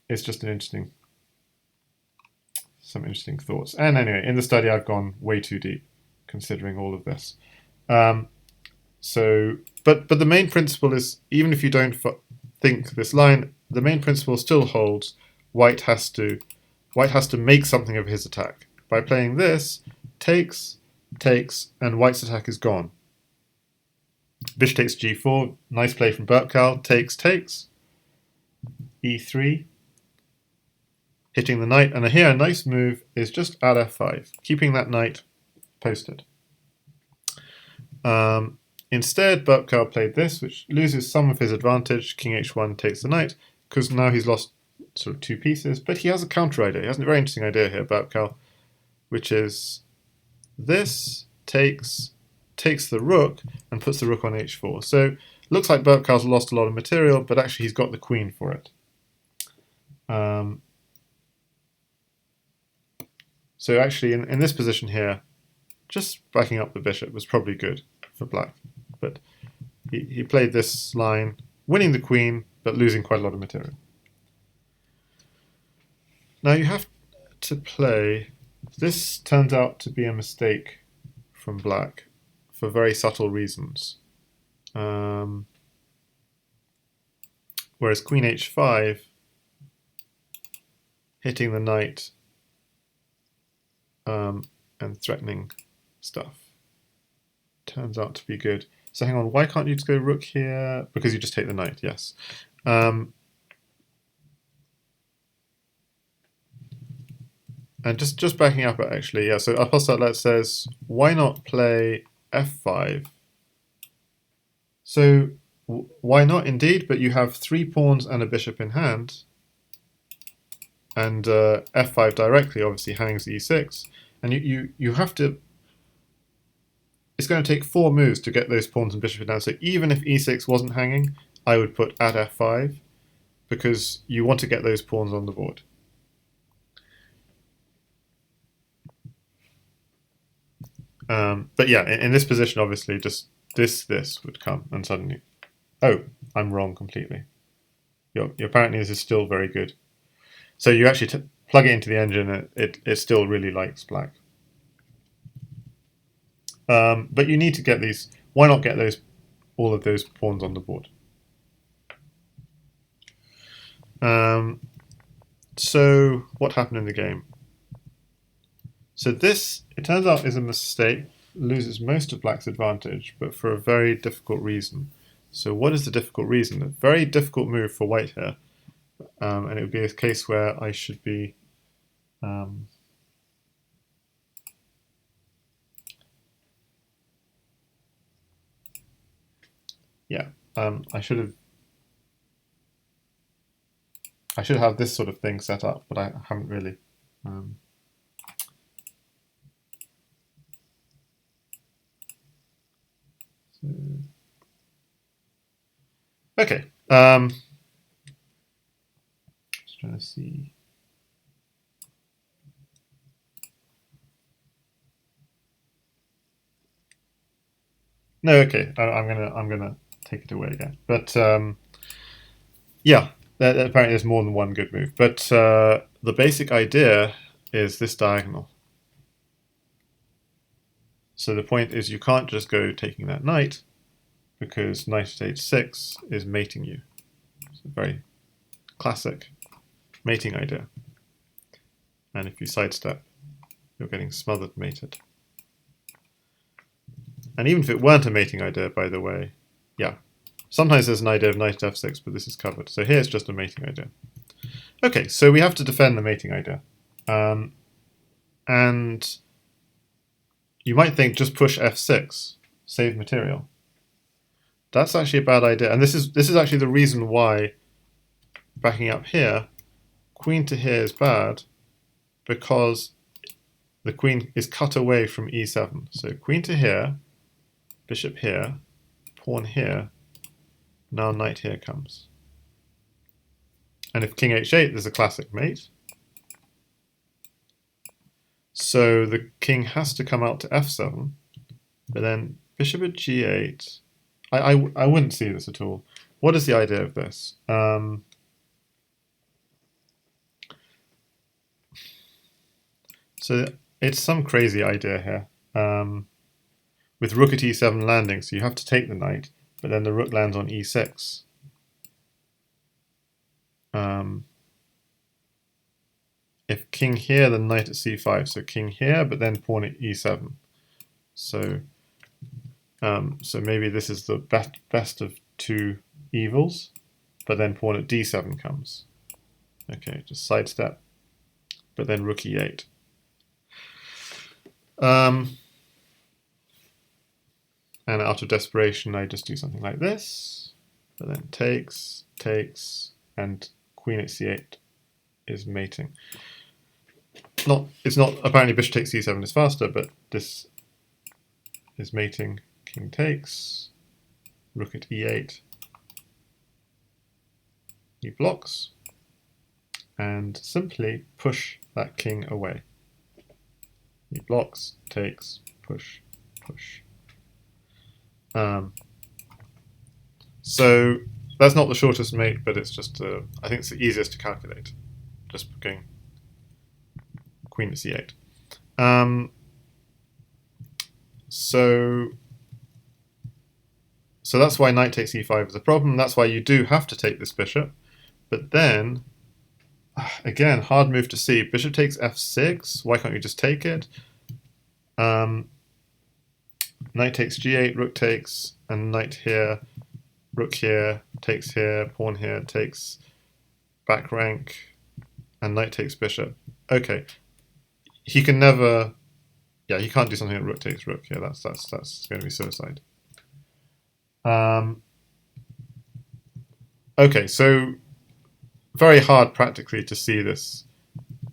It's just some interesting thoughts. And anyway, in the study, I've gone way too deep, considering all of this. But the main principle is, even if you don't think this line, the main principle still holds. White has to make something of his attack by playing this. Takes, and white's attack is gone. Bishop takes g4, nice play from burpcow. Takes, e3, hitting the knight, and here a nice move is just at f5, keeping that knight posted. Instead, burpcow played this, which loses some of his advantage. King h1 takes the knight, because now he's lost sort of two pieces, but he has a counter idea. He has a very interesting idea here, burpcow, which is this takes the rook and puts the rook on h4. So looks like burpcow's lost a lot of material, but actually he's got the queen for it. So actually in this position here, just backing up the bishop was probably good for black. But he played this line, winning the queen, but losing quite a lot of material. Now you have to play, this turns out to be a mistake from black for very subtle reasons. Whereas queen h5, hitting the knight and threatening stuff, turns out to be good. So hang on, why can't you just go rook here? Because you just take the knight, yes. And just backing up actually, yeah, so Apostat says, why not play f5? So why not indeed, but you have 3 pawns and a bishop in hand, and f5 directly obviously hangs e6, and you have to, it's going to take 4 moves to get those pawns and bishop in hand, so even if e6 wasn't hanging, I would put at f5, because you want to get those pawns on the board. But yeah, in this position, obviously, just this would come, and suddenly, oh, I'm wrong completely. Apparently this is still very good. So you actually plug it into the engine, and it still really likes black. But you need to get these. Why not get all of those pawns on the board? So what happened in the game? So this, it turns out, is a mistake. Loses most of black's advantage, but for a very difficult reason. So what is the difficult reason? A very difficult move for white here. And it would be a case where I should be I should have this sort of thing set up, but I haven't really. Okay. Just trying to see. No, okay. I'm gonna take it away again. But yeah, apparently there's more than one good move. But the basic idea is this diagonal. So the point is you can't just go taking that knight, because knight at h6 is mating you. It's a very classic mating idea. And if you sidestep, you're getting smothered mated. And even if it weren't a mating idea, by the way, yeah, sometimes there's an idea of knight at f6, but this is covered. So here it's just a mating idea. Okay, so we have to defend the mating idea. And you might think just push f6, save material. That's actually a bad idea. And this is actually the reason why, backing up here, queen to here is bad, because the queen is cut away from e7. So queen to here, bishop here, pawn here, now knight here comes. And if king h8, there's a classic mate. So the king has to come out to f7, but then bishop at g8. I wouldn't see this at all. What is the idea of this? So it's some crazy idea here. With rook at e7 landing, so you have to take the knight, but then the rook lands on e6. If king here, then knight at c5. So king here, but then pawn at e7. So maybe this is the best of two evils, but then pawn at d7 comes. Okay, just sidestep, but then rook e8. And out of desperation, I just do something like this, but then takes, and queen at c8 is mating. It's not, apparently bishop takes c7 is faster, but this is mating. King takes, rook at e8, he blocks, and simply push that king away. He blocks, takes, push, push. So that's not the shortest mate, but it's just, I think it's the easiest to calculate. Just going queen to c8. So that's why knight takes e5 is a problem. That's why you do have to take this bishop. But then, again, hard move to see. Bishop takes f6. Why can't you just take it? Knight takes g8, rook takes, and knight here, rook here, takes here, pawn here, takes back rank, and knight takes bishop. Okay, he can never. Yeah, he can't do something like rook takes rook. Yeah, that's going to be suicide. Okay, so very hard practically to see this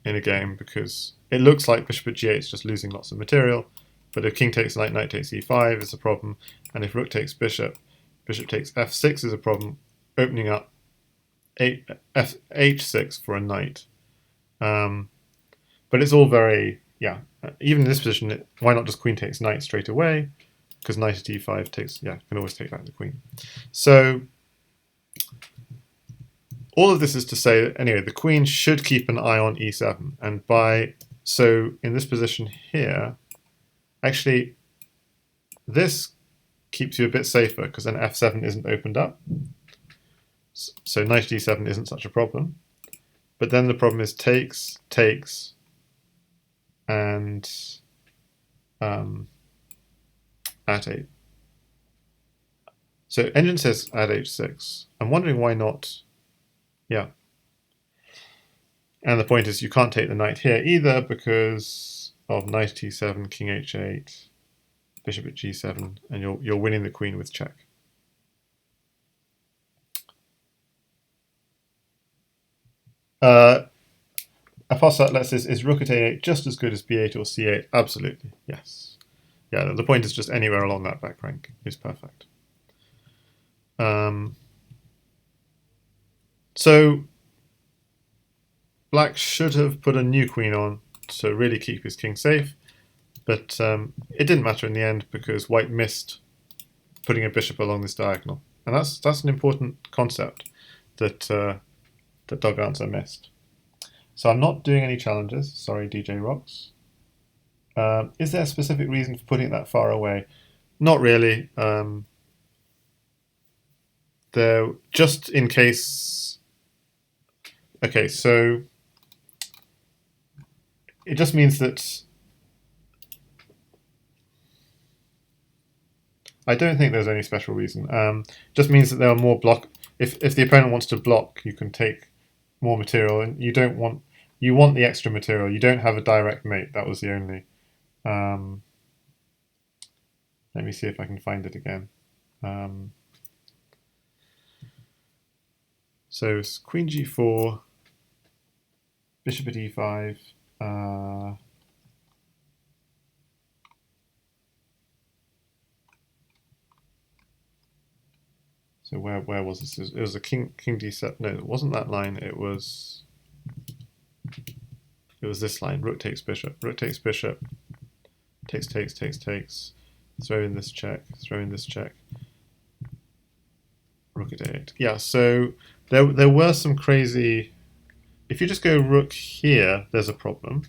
in a game because it looks like bishop at g8 is just losing lots of material, but if king takes knight, knight takes e5 is a problem, and if rook takes bishop, bishop takes f6 is a problem, opening up h6 for a knight. But it's all very, yeah, even in this position, why not just queen takes knight straight away? Because knight at e5 takes, yeah, you can always take back the queen. So all of this is to say that, anyway, the queen should keep an eye on e7. And so in this position here, actually, this keeps you a bit safer because then f7 isn't opened up. So knight d7 isn't such a problem. But then the problem is takes, takes, and at 8. So engine says at h6. I'm wondering why not. Yeah. And the point is you can't take the knight here either because of knight t7, king h8, bishop at g7, and you're winning the queen with check. A fast start lets is rook at a8 just as good as b8 or c8? Absolutely, yes. Yeah, the point is just anywhere along that back rank is perfect. So black should have put a new queen on to really keep his king safe, but it didn't matter in the end because white missed putting a bishop along this diagonal, and that's an important concept that that doganswer missed. So I'm not doing any challenges. Sorry, DJ Rocks. Is there a specific reason for putting it that far away? Not really. There, just in case. Okay, so it just means that I don't think there's any special reason. Just means that there are more block. If the opponent wants to block, you can take more material, and you want the extra material. You don't have a direct mate. That was the only. Let me see if I can find it again. So it's queen g4, bishop at e5. So where was this? It was a king d7. No, it wasn't that line. It was this line. Rook takes bishop. Rook takes bishop. Takes. Throw in this check. Throw in this check. Rook at a8. Yeah. So there were some crazy. If you just go rook here, there's a problem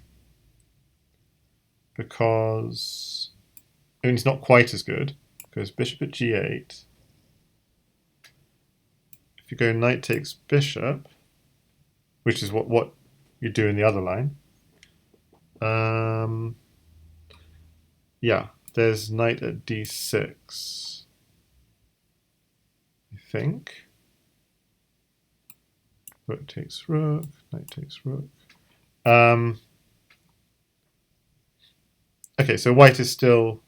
because I mean, it's not quite as good. Because bishop at g8. If you go knight takes bishop, which is what you do in the other line, yeah, there's knight at d6, I think. Rook takes rook, knight takes rook. Okay, so white is still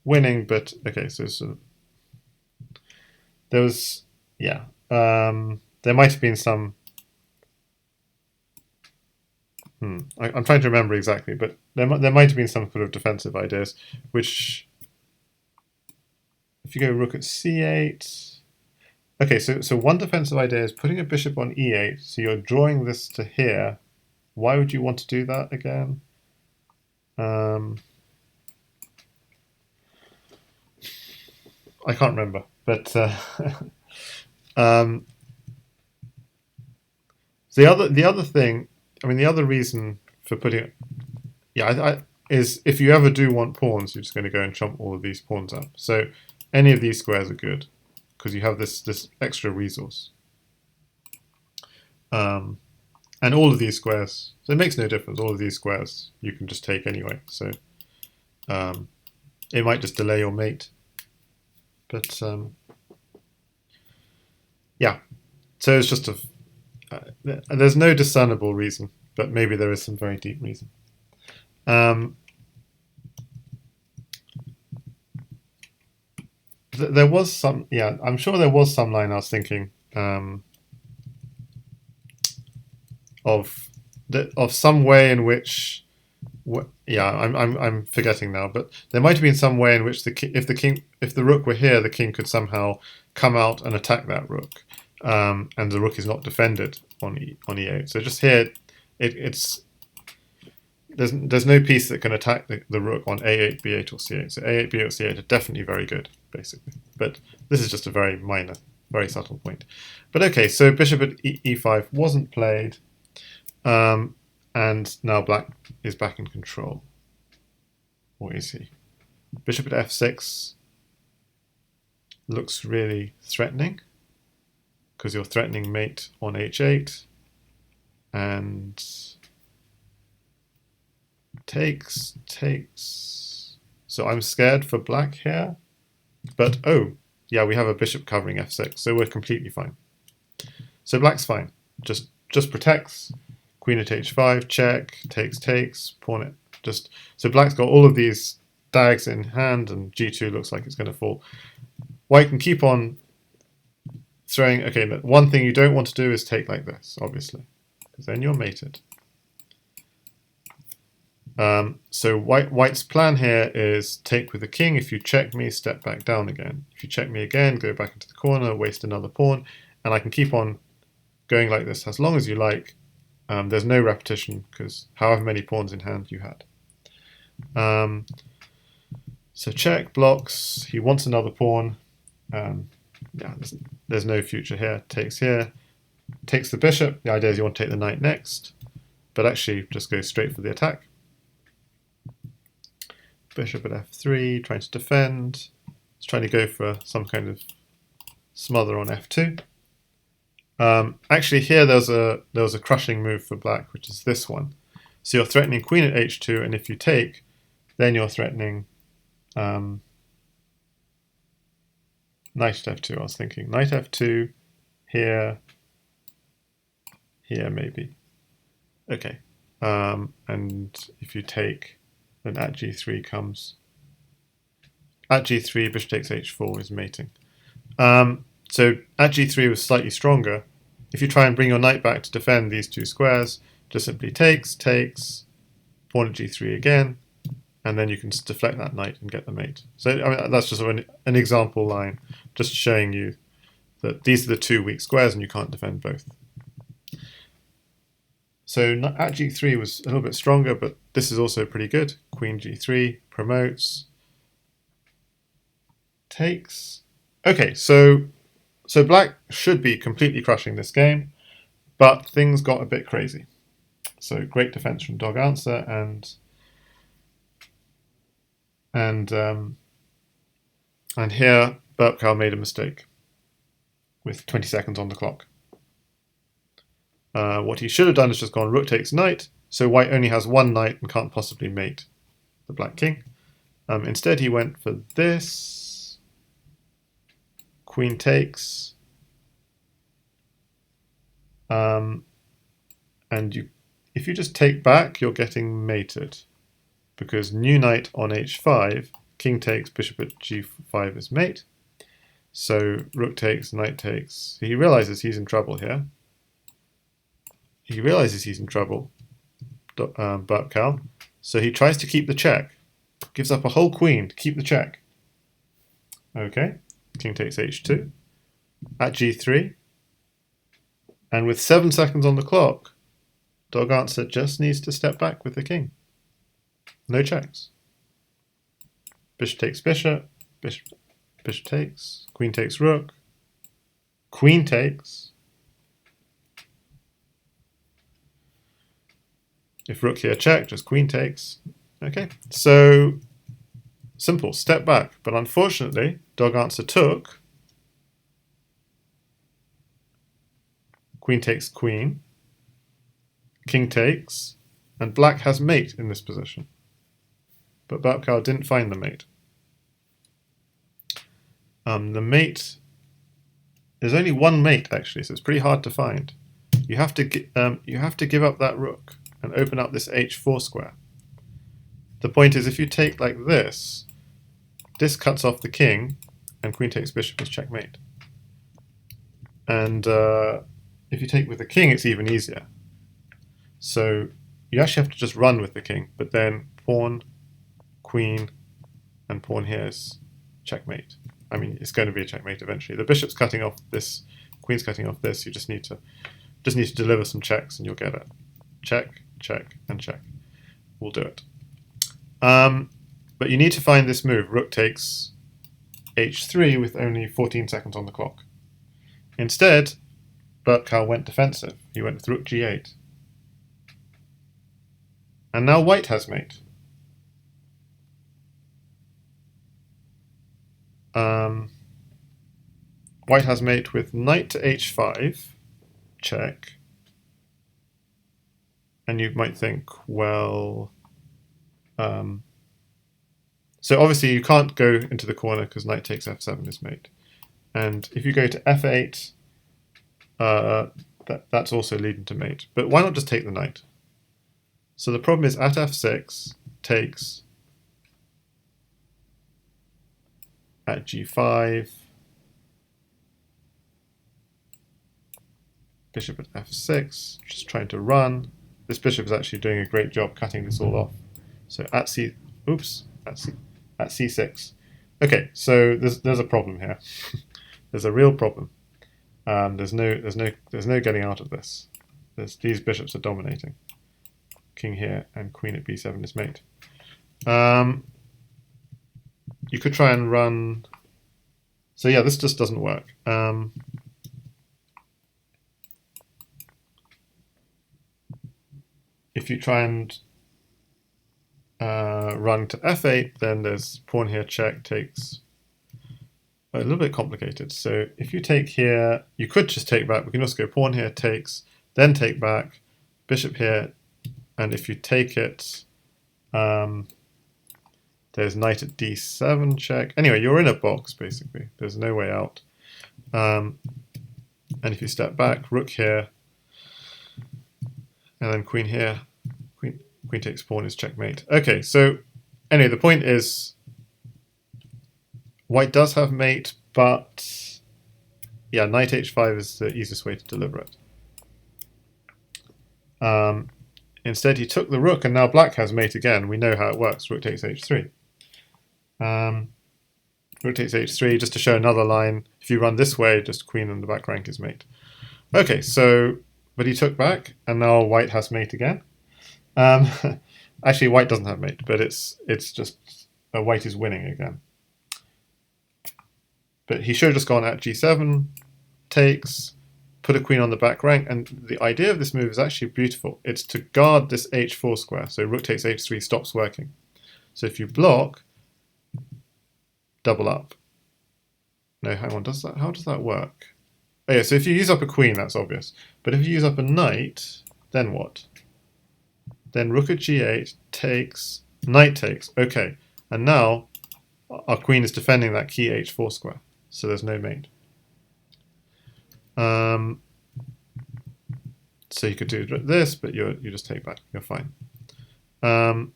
winning, but okay, so there was, yeah. There might have been some. I'm trying to remember exactly, but there might have been some sort of defensive ideas, which, if you go rook at c8, okay. So one defensive idea is putting a bishop on e8. So you're drawing this to here. Why would you want to do that again? I can't remember, but the other thing, I mean, the other reason for putting it, yeah, is if you ever do want pawns, you're just going to go and chomp all of these pawns up. So any of these squares are good because you have this extra resource, and all of these squares. So it makes no difference. All of these squares you can just take anyway. So it might just delay your mate. But yeah, so it's just there's no discernible reason, but maybe there is some very deep reason. There was some, yeah, I'm sure there was some line I was thinking of some way in which, yeah, I'm forgetting now, but there might have been some way in which if the rook were here, the king could somehow come out and attack that rook, and the rook is not defended on e8. So just here, there's no piece that can attack the rook on a8, b8, or c8. So a8, b8, or c8 are definitely very good, basically. But this is just a very minor, very subtle point. But okay, so bishop at e5 wasn't played. And now black is back in control. Or is he? Bishop at f6 looks really threatening because you're threatening mate on h8, and takes. So I'm scared for black here, but oh, yeah, we have a bishop covering f6, so we're completely fine. So black's fine, just protects, queen at h5, check, takes, pawn it. So black's got all of these dags in hand, and g2 looks like it's going to fall. White can keep on throwing. Okay, but one thing you don't want to do is take like this, obviously, because then you're mated. So white's plan here is take with the king. If you check me, step back down again. If you check me again, go back into the corner, waste another pawn, and I can keep on going like this as long as you like. There's no repetition because however many pawns in hand you had. So check, blocks, he wants another pawn. Yeah, there's no future here. Takes here, takes the bishop. The idea is you want to take the knight next, but actually just go straight for the attack. Bishop at f3, trying to defend. It's trying to go for some kind of smother on f2. Actually, here there was a crushing move for black, which is this one. So you're threatening queen at h2, and if you take, then you're threatening knight at f2. I was thinking knight f2, here maybe. Okay, and if you take, then at g3 comes. At g3, bishop takes h4 is mating. So at g3 was slightly stronger. If you try and bring your knight back to defend these two squares, just simply takes, pawn at g3 again, and then you can deflect that knight and get the mate. So I mean, that's just an example line, just showing you that these are the two weak squares and you can't defend both. So at g3 was a little bit stronger, but this is also pretty good. Queen g3 promotes, takes. Okay, so black should be completely crushing this game, but things got a bit crazy. So great defense from doganswer, and here burpcow made a mistake with 20 seconds on the clock. What he should have done is just gone rook takes knight, so white only has one knight and can't possibly mate the black king. Instead he went for this, queen takes, and if you just take back, you're getting mated, because new knight on h5, king takes, bishop at g5 is mate. So rook takes, knight takes. He realizes he's in trouble here. Burpcow. So he tries to keep the check. Gives up a whole queen to keep the check. Okay, king takes h2. At g3. And with 7 seconds on the clock, doganswer just needs to step back with the king. No checks. Bishop takes bishop, bishop takes, queen takes rook, queen takes. If rook here check, just queen takes. Okay, so simple, step back. But unfortunately, doganswer took. Queen takes queen, king takes, and black has mate in this position. But burpcow didn't find the mate. The mate, there's only one mate actually, so it's pretty hard to find. You have to give up that rook and open up this h4 square. The point is, if you take like this cuts off the king, and queen takes bishop is checkmate. And if you take with the king, it's even easier. So you actually have to just run with the king, but then pawn, queen, and pawn here is checkmate. I mean, it's going to be a checkmate eventually. The bishop's cutting off this, queen's cutting off this. You just need to deliver some checks, and you'll get it. Check, check, and check. We'll do it. But you need to find this move. Rook takes h3 with only 14 seconds on the clock. Instead, burpcow went defensive. He went with rook g8. And now white has mate. white has mate with knight to h5, check. And you might think, well, so obviously you can't go into the corner because knight takes f7 is mate. And if you go to f8, that's also leading to mate. But why not just take the knight? So the problem is at f6 takes at g5, bishop at f6, just trying to run. This bishop is actually doing a great job cutting this all off. So at c6. Okay, so there's a problem here. There's a real problem. There's no getting out of this. These bishops are dominating. King here and queen at b7 is mate. You could try and run. So yeah, this just doesn't work. If you try and run to f8, then there's pawn here, check, takes. A little bit complicated. So if you take here, you could just take back. We can also go pawn here, takes, then take back, bishop here, and if you take it, there's knight at d7, check. Anyway, you're in a box, basically. There's no way out. And if you step back, rook here, and then queen here, queen takes pawn is checkmate. Okay, so anyway, the point is, white does have mate, but yeah, knight h5 is the easiest way to deliver it. Instead, he took the rook, and now black has mate again. We know how it works. Rook takes h3. Rook takes h3, just to show another line. If you run this way, just queen in the back rank is mate. Okay, so, but he took back, and now white has mate again. Actually, white doesn't have mate, but it's just white is winning again. But he should have just gone at g7, takes, put a queen on the back rank, and the idea of this move is actually beautiful. It's to guard this h4 square, so rook takes h3 stops working. So if you block, double up. No, hang on, how does that work? Oh yeah, so if you use up a queen, that's obvious. But if you use up a knight, then what? Then rook at g8 takes, knight takes. Okay, and now our queen is defending that key h4 square. So there's no mate. So you could do this, but you just take back. You're fine. And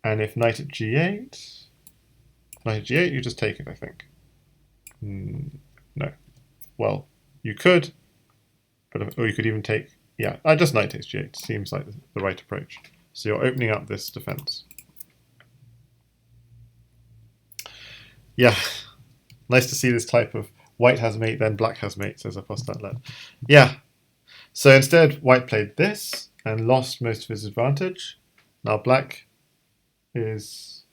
if knight at g8, you just take it, I think. No. Well, you could, or you could even take. Yeah, just knight takes g8 seems like the right approach. So you're opening up this defense. Yeah, nice to see this type of white has mate, then black has mate, says Apostatlet. Yeah, so instead white played this and lost most of his advantage. Now black is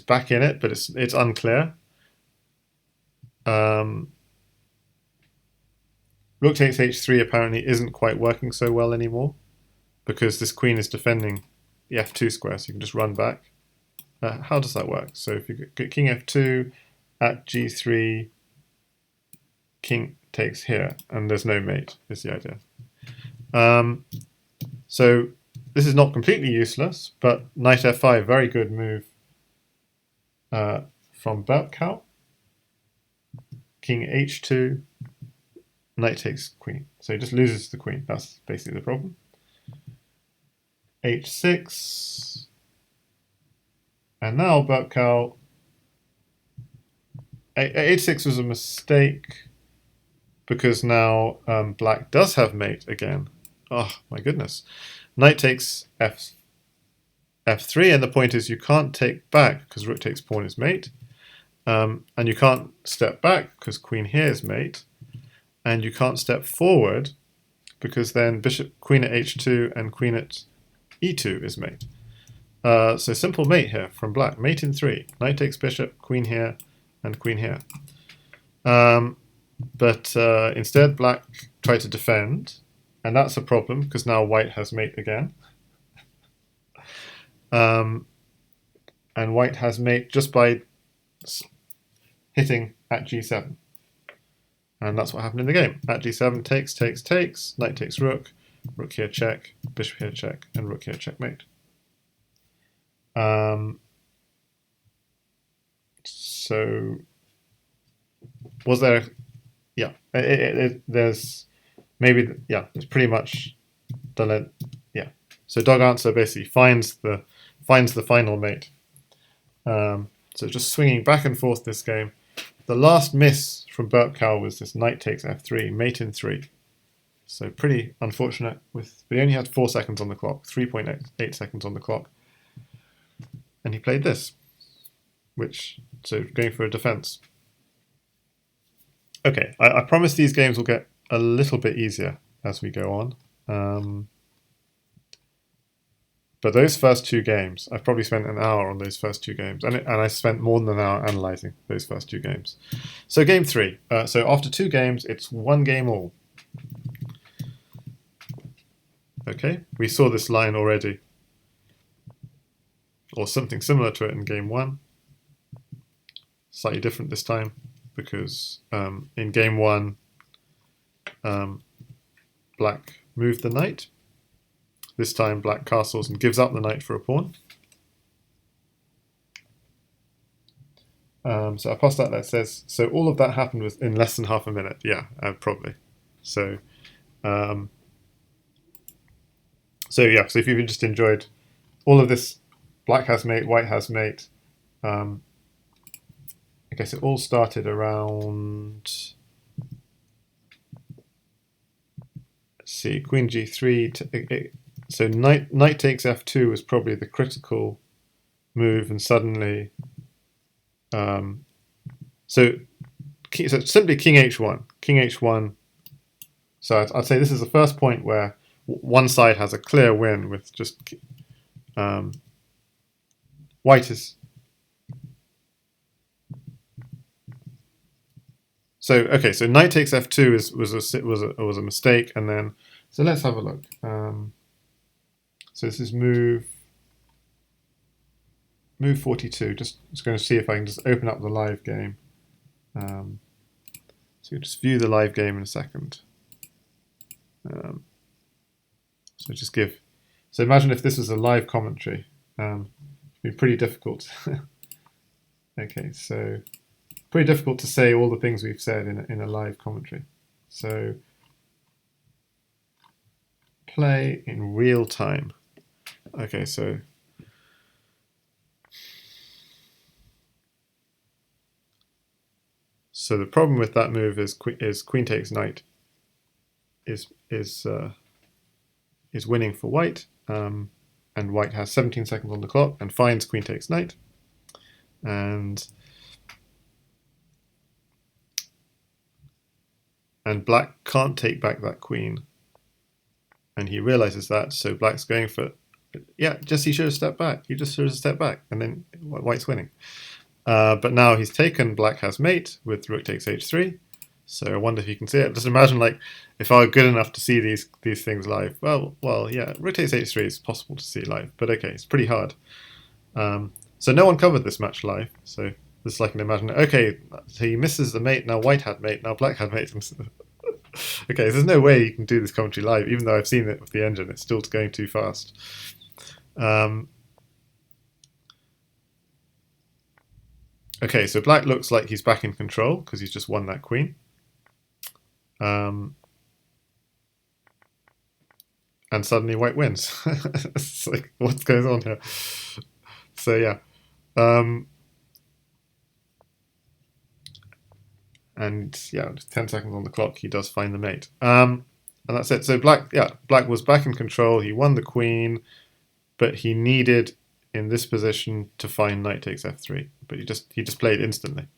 back in it, but it's unclear. Rook takes h3 apparently isn't quite working so well anymore because this queen is defending the f2 square, so you can just run back. How does that work? So if you get king f2 at g3, king takes here, and there's no mate, is the idea. So this is not completely useless, but knight f5, very good move from burpcow. King h2, knight takes queen. So he just loses the queen. That's basically the problem. h6, and now burpcow. h6 was a mistake because now black does have mate again. Oh my goodness. Knight takes f3, and the point is you can't take back because rook takes pawn is mate. And you can't step back because queen here is mate. And you can't step forward because then bishop, queen at h2 and queen at e2 is mate. So simple mate here from black. Mate in 3. Knight takes bishop, queen here, and queen here. But instead black tried to defend, and that's a problem because now white has mate again. And white has mate just by hitting at g7. And that's what happened in the game. At g7, takes, takes, takes, knight takes rook, rook here check, bishop here check, and rook here checkmate. So was there? Yeah, there's maybe it's pretty much done it. Yeah. So doganswer basically finds the final mate. So just swinging back and forth this game. The last miss from burpcow was this knight takes f3, mate in 3. So pretty unfortunate. But he only had 4 seconds on the clock, 3.8 seconds on the clock, and he played this, so going for a defense. Okay, I promise these games will get a little bit easier as we go on. But those first 2 games, I've probably spent an hour on those first 2 games, and I spent more than an hour analysing those first 2 games. So game 3. So after 2 games, it's 1 game all. Okay, we saw this line already, or something similar to it in game 1. Slightly different this time, because in game 1, black moved the knight. This time black castles and gives up the knight for a pawn. So I passed out that says, so all of that happened in less than half a minute. Yeah, probably. So so if you've just enjoyed all of this, black has mate, white has mate. I guess it all started around, let's see, queen g3. So knight takes f2 was probably the critical move, and suddenly, so simply king h1. So I'd say this is the first point where one side has a clear win with just white is. So okay, so knight takes f2 was a mistake, and then so let's have a look. So this is move 42. Just going to see if I can just open up the live game. So you just view the live game in a second. So just give. So imagine if this was a live commentary. It'd be pretty difficult. Okay, so pretty difficult to say all the things we've said in a live commentary. So play in real time. Okay, so the problem with that move is queen takes knight is winning for white, and white has 17 seconds on the clock and finds queen takes knight, and black can't take back that queen, and he realizes that, so black's going for, he should have stepped back. He just should have stepped back, and then white's winning. But now he's taken black has mate with rook takes h3. So I wonder if you can see it. Just imagine, like, if I were good enough to see these things live. Well, yeah, rook takes h3 is possible to see live, but okay, it's pretty hard. So no one covered this match live. So this is like an imaginary. Okay, so he misses the mate. Now white had mate. Now black had mate. Okay, there's no way you can do this commentary live, even though I've seen it with the engine. It's still going too fast. Okay, so black looks like he's back in control because he's just won that queen. And suddenly white wins. It's like, what's going on here? So yeah. And yeah, 10 seconds on the clock, he does find the mate. And that's it. So black was back in control. He won the queen, but he needed, in this position, to find knight takes f3. But he just played instantly.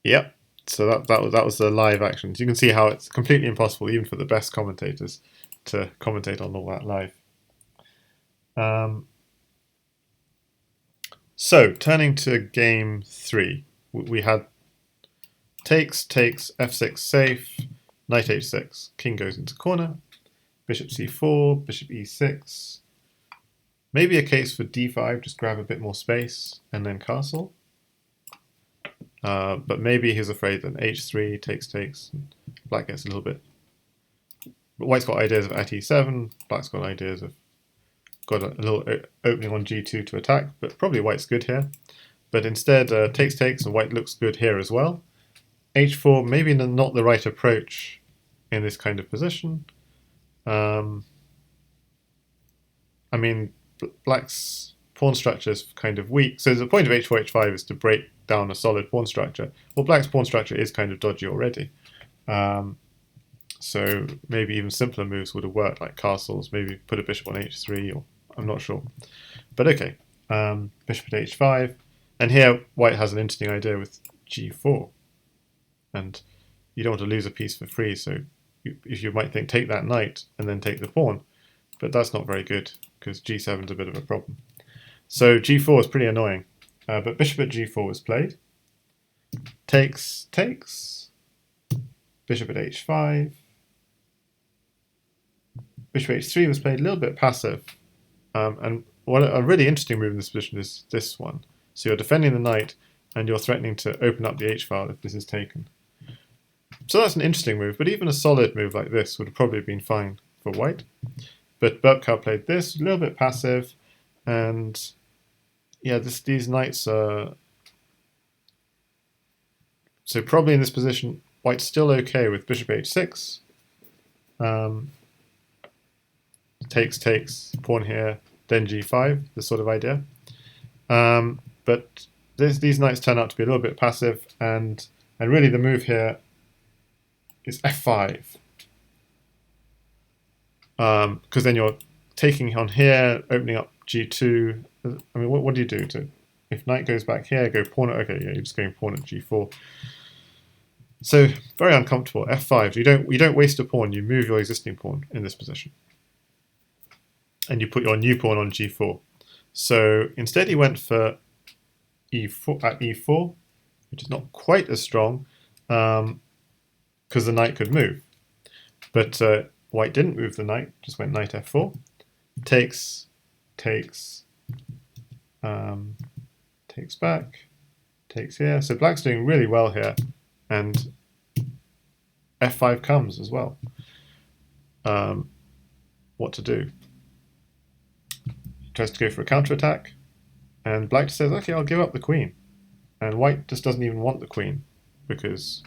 Yep. So that was the live action. So you can see how it's completely impossible, even for the best commentators, to commentate on all that live. So turning to game 3, we had takes, f6 safe, knight h6, king goes into corner, bishop c4, bishop e6, Maybe a case for d5, just grab a bit more space and then castle. But maybe he's afraid that h3 takes, and black gets a little bit. But white's got ideas of at e7, black's got ideas of got a little opening on g2 to attack, but probably white's good here. But instead, takes, and white looks good here as well. h4, maybe not the right approach in this kind of position. I mean, black's pawn structure is kind of weak, so the point of h4, h5 is to break down a solid pawn structure. Well, black's pawn structure is kind of dodgy already. So maybe even simpler moves would have worked, like castles, maybe put a bishop on h3, or I'm not sure. But okay, bishop at h5. And here white has an interesting idea with g4. And you don't want to lose a piece for free, so you might think take that knight and then take the pawn. But that's not very good, because g7 is a bit of a problem. So g4 is pretty annoying. But bishop at g4 was played. Takes, bishop at h5. Bishop h3 was played a little bit passive. And a really interesting move in this position is this one. So you're defending the knight, and you're threatening to open up the h-file if this is taken. So that's an interesting move, but even a solid move like this would have probably been fine for white. But burpcow played this, a little bit passive, and yeah, these knights are... So probably in this position, white's still okay with bishop h6. Takes, pawn here, then g5, this sort of idea. But these knights turn out to be a little bit passive, and really the move here is f5. Because then you're taking on here, opening up g2. I mean, what do you do? If knight goes back here, go pawn at... Okay, yeah, you're just going pawn at g4. So, very uncomfortable. f5. You don't waste a pawn, you move your existing pawn in this position. And you put your new pawn on g4. So instead he went for e4 at e4, which is not quite as strong, because the knight could move. But white didn't move the knight, just went knight f4. Takes back, takes here. So black's doing really well here, and f5 comes as well. What to do? Tries to go for a counterattack, and black just says, okay, I'll give up the queen. And white just doesn't even want the queen, because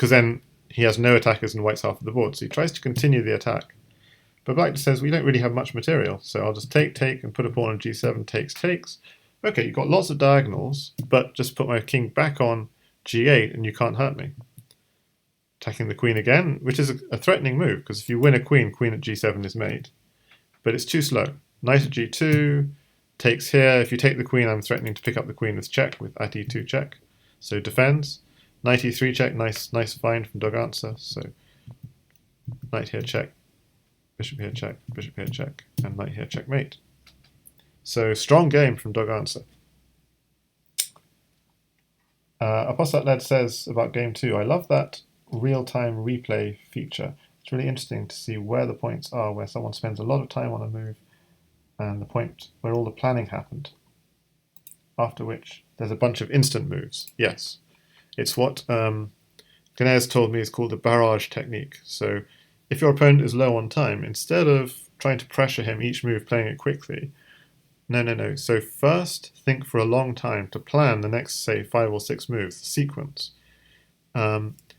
then he has no attackers in white's half of the board, so he tries to continue the attack. But black just says, we don't really have much material, so I'll just take, and put a pawn on g7, takes. Okay, you've got lots of diagonals, but just put my king back on g8 and you can't hurt me. Attacking the queen again, which is a threatening move, because if you win a queen, queen at g7 is made. But it's too slow. Knight at g2, takes here. If you take the queen, I'm threatening to pick up the queen with check, with at e2 check. So defends. Knight e3 check, nice find from doganswer. So knight here check, bishop here check, and knight here checkmate. So strong game from doganswer. Apostat Led says about game 2, I love that real-time replay feature. It's really interesting to see where the points are, where someone spends a lot of time on a move, and the point where all the planning happened. After which, there's a bunch of instant moves. Yes, it's what Ganaez told me is called the Barrage Technique. So if your opponent is low on time, instead of trying to pressure him each move, playing it quickly, no. So first, think for a long time to plan the next, say, 5 or 6 moves, the sequence.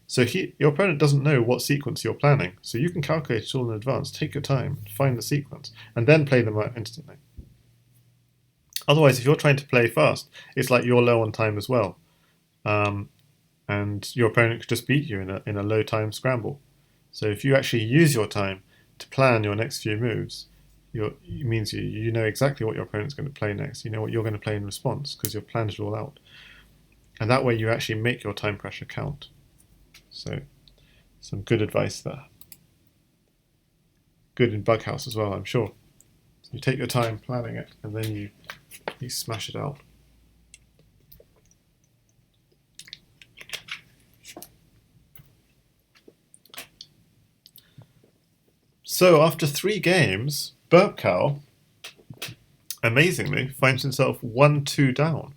So your opponent doesn't know what sequence you're planning, so you can calculate it all in advance, take your time, find the sequence, and then play them out instantly. Otherwise, if you're trying to play fast, it's like you're low on time as well, and your opponent could just beat you in a low time scramble. So if you actually use your time to plan your next few moves, it means you know exactly what your opponent's going to play next, you know what you're going to play in response, because you've planned it all out. And that way you actually make your time pressure count. So, some good advice there. Good in Bughouse as well, I'm sure. So you take your time planning it, and then you smash it out. So after 3 games, burpcow amazingly, finds himself 1-2 down.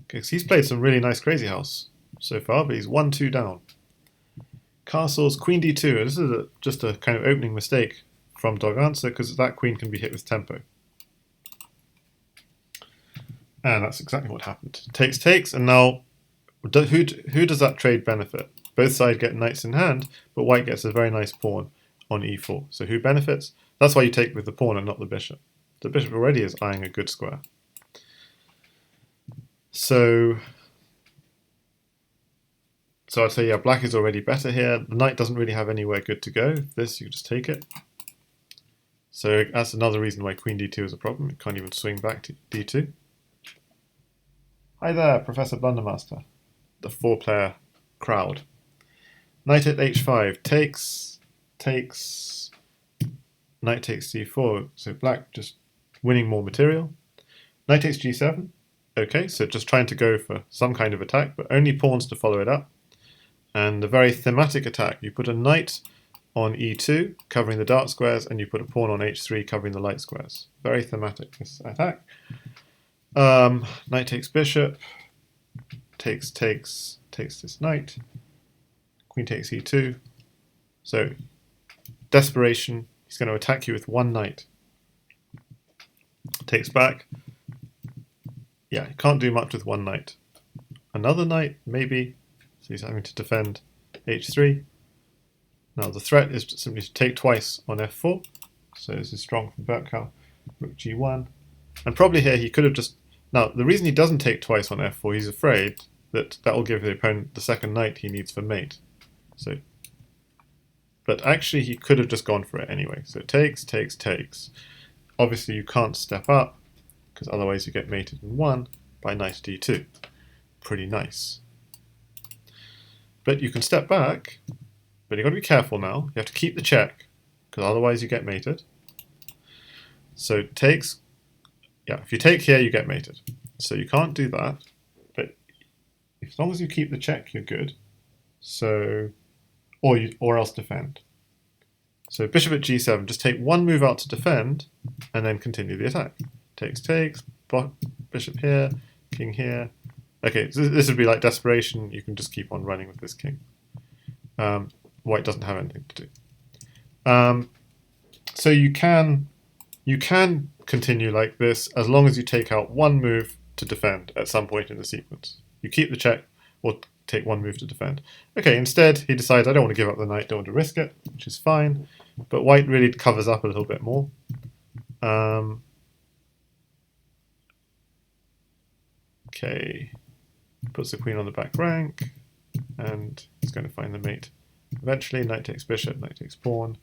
Okay, so he's played some really nice Crazyhouse so far, but he's 1-2 down. Castles, Queen D2. This is just a kind of opening mistake from doganswer because that queen can be hit with tempo. And that's exactly what happened. Takes, takes, and now who does that trade benefit? Both sides get knights in hand, but white gets a very nice pawn on e4. So who benefits? That's why you take with the pawn and not the bishop. The bishop already is eyeing a good square. So I'd say, yeah, black is already better here. The knight doesn't really have anywhere good to go. This, you just take it. So that's another reason why queen d2 is a problem. It can't even swing back to d2. Hi there, Professor Blundermaster. The 4-player crowd. Knight at h5. Takes, takes, knight takes c4. So black just winning more material. Knight takes g7. Okay, so just trying to go for some kind of attack, but only pawns to follow it up. And a very thematic attack. You put a knight on e2, covering the dark squares, and you put a pawn on h3, covering the light squares. Very thematic, this attack. Knight takes bishop, takes this knight, queen takes e2. So, desperation, he's going to attack you with one knight. Takes back. Yeah, he can't do much with one knight. Another knight, maybe. So he's having to defend h3. Now the threat is simply to take twice on f4. So this is strong from burpcow. Rook g1. And probably here he could have just... Now the reason he doesn't take twice on f4, he's afraid that that will give the opponent the second knight he needs for mate. So, but actually he could have just gone for it anyway. So takes, takes, takes. Obviously you can't step up, because otherwise you get mated in 1 by knight d2. Pretty nice. But you can step back, but you've got to be careful now. You have to keep the check, because otherwise you get mated. So takes, yeah, if you take here, you get mated. So you can't do that, but as long as you keep the check, you're good. So, or else defend. So bishop at g7, just take one move out to defend, and then continue the attack. Takes, takes, bishop here, king here. Okay, so this would be like desperation. You can just keep on running with this king. White doesn't have anything to do. So you can continue like this as long as you take out one move to defend at some point in the sequence. You keep the check or take one move to defend. Okay, instead he decides I don't want to give up the knight, don't want to risk it, which is fine. But white really covers up a little bit more. Okay, puts the queen on the back rank, and he's going to find the mate. Eventually, knight takes bishop, knight takes pawn,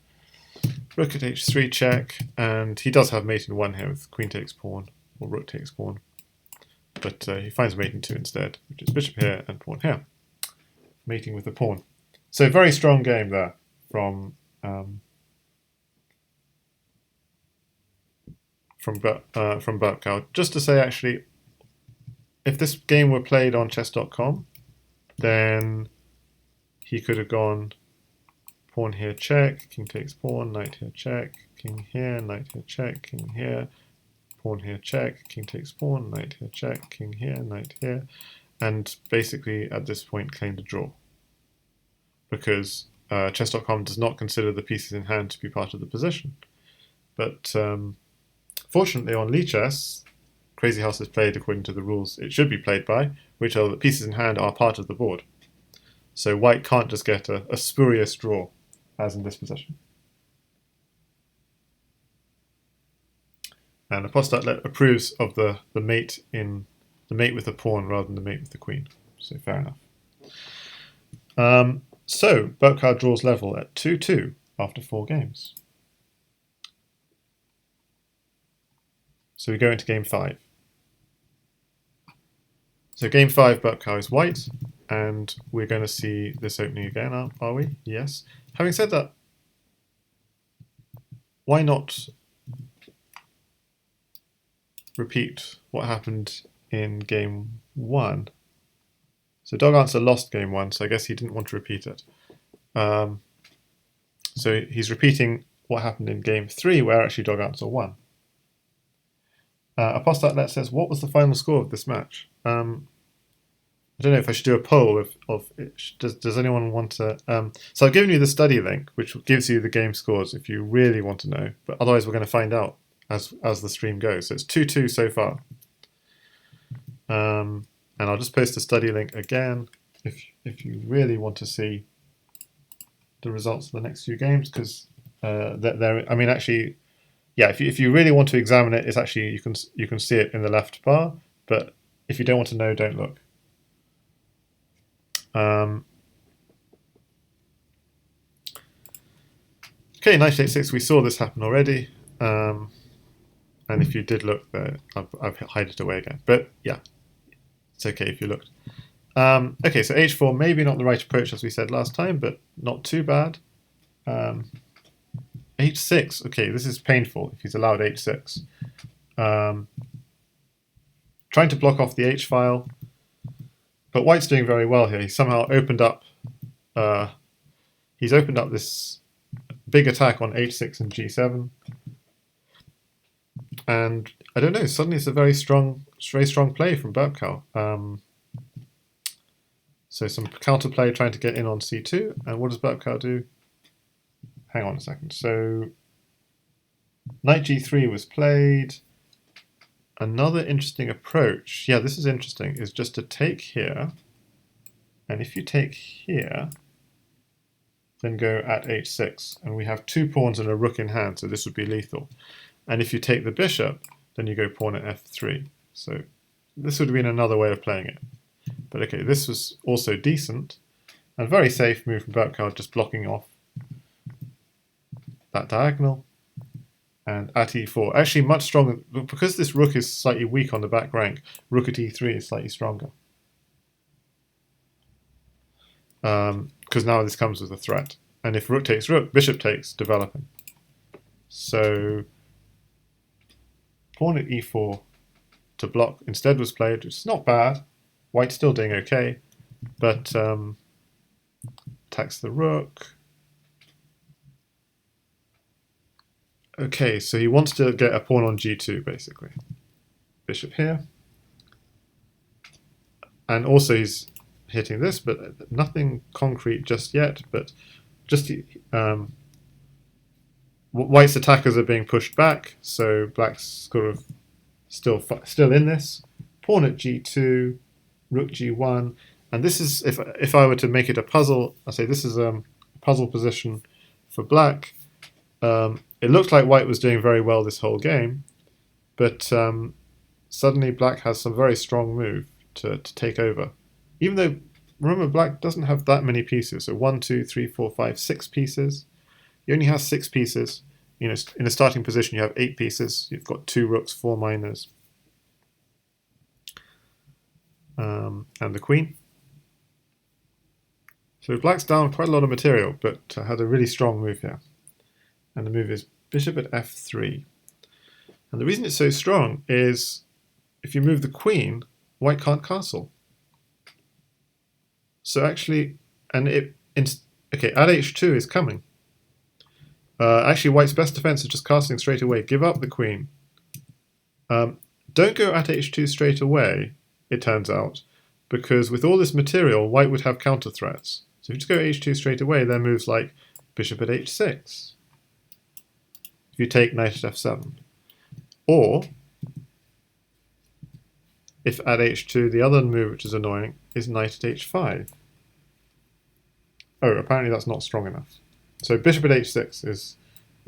rook at h3 check, and he does have mate in 1 here with queen takes pawn, or rook takes pawn. But he finds mate in 2 instead, which is bishop here and pawn here. Mating with the pawn. So very strong game there from burpcow. Just to say, actually, if this game were played on chess.com, then he could have gone pawn here check, king takes pawn, knight here check, king here, knight here check, king here, pawn here check, king takes pawn, knight here check, king here, knight here, and basically at this point claimed a draw. Because chess.com does not consider the pieces in hand to be part of the position. But fortunately on Lichess, Crazyhouse is played according to the rules it should be played by, which are the pieces in hand are part of the board. So white can't just get a spurious draw, as in this position. And Apostat approves of the mate with the pawn rather than the mate with the queen. So fair enough. So burpcow draws level at 2-2 after 4 games. So we go into game 5. So game 5, burpcow is white, and we're going to see this opening again, are we? Yes. Having said that, why not repeat what happened in game 1? So doganswer lost game 1, so I guess he didn't want to repeat it. So he's repeating what happened in game 3, where actually doganswer won. Apostat says, what was the final score of this match? I don't know if I should do a poll of does anyone want to. So I've given you the study link, which gives you the game scores if you really want to know. But otherwise, we're going to find out as the stream goes. So it's 2-2 so far. And I'll just post the study link again if you really want to see the results of the next few games, because I mean, actually, yeah, if you really want to examine it, it's actually you can see it in the left bar. But if you don't want to know, don't look. Okay, knight h6, we saw this happen already. And if you did look there, I've hide it away again. But yeah, it's okay if you looked. Okay, so h4, maybe not the right approach as we said last time, but not too bad. h6, okay, this is painful if he's allowed h6. Trying to block off the h-file. But white's doing very well here. He somehow opened up. He's opened up this big attack on h6 and g7, and I don't know. Suddenly, it's a very strong play from burpcow. So some counterplay trying to get in on c2, and what does burpcow do? Hang on a second. So knight g3 was played. Another interesting approach, yeah, this is interesting, is just to take here, and if you take here, then go at h6, and we have 2 pawns and a rook in hand, so this would be lethal. And if you take the bishop, then you go pawn at f3. So this would have been another way of playing it. But okay, this was also decent, and very safe move from burpcow, just blocking off that diagonal. And at e4, actually much stronger, because this rook is slightly weak on the back rank, rook at e3 is slightly stronger. Because now this comes with a threat. And if rook takes rook, bishop takes, developing. So pawn at e4 to block instead was played, which is not bad. White's still doing okay, but attacks the rook. Okay, so he wants to get a pawn on g2, basically. Bishop here. And also he's hitting this, but nothing concrete just yet. But just white's attackers are being pushed back, so black's sort of still in this. Pawn at g2, rook g1, and this is, if I were to make it a puzzle, I'd say this is a puzzle position for black. It looked like white was doing very well this whole game, but suddenly black has some very strong move to take over. Even though, remember, black doesn't have that many pieces. So 1, 2, 3, 4, 5, 6 pieces. He only has 6 pieces. You know, in a starting position, you have 8 pieces. You've got 2 rooks, 4 minors, and the queen. So black's down quite a lot of material, but had a really strong move here. And the move is bishop at f3. And the reason it's so strong is if you move the queen, white can't castle. So actually, okay, at h2 is coming. Actually, white's best defense is just castling straight away. Give up the queen. Don't go at h2 straight away, it turns out, because with all this material, white would have counter threats. So if you just go h2 straight away, then moves like bishop at h6. If you take knight at f7. Or, if at h2, the other move which is annoying is knight at h5. Oh, apparently that's not strong enough. So bishop at h6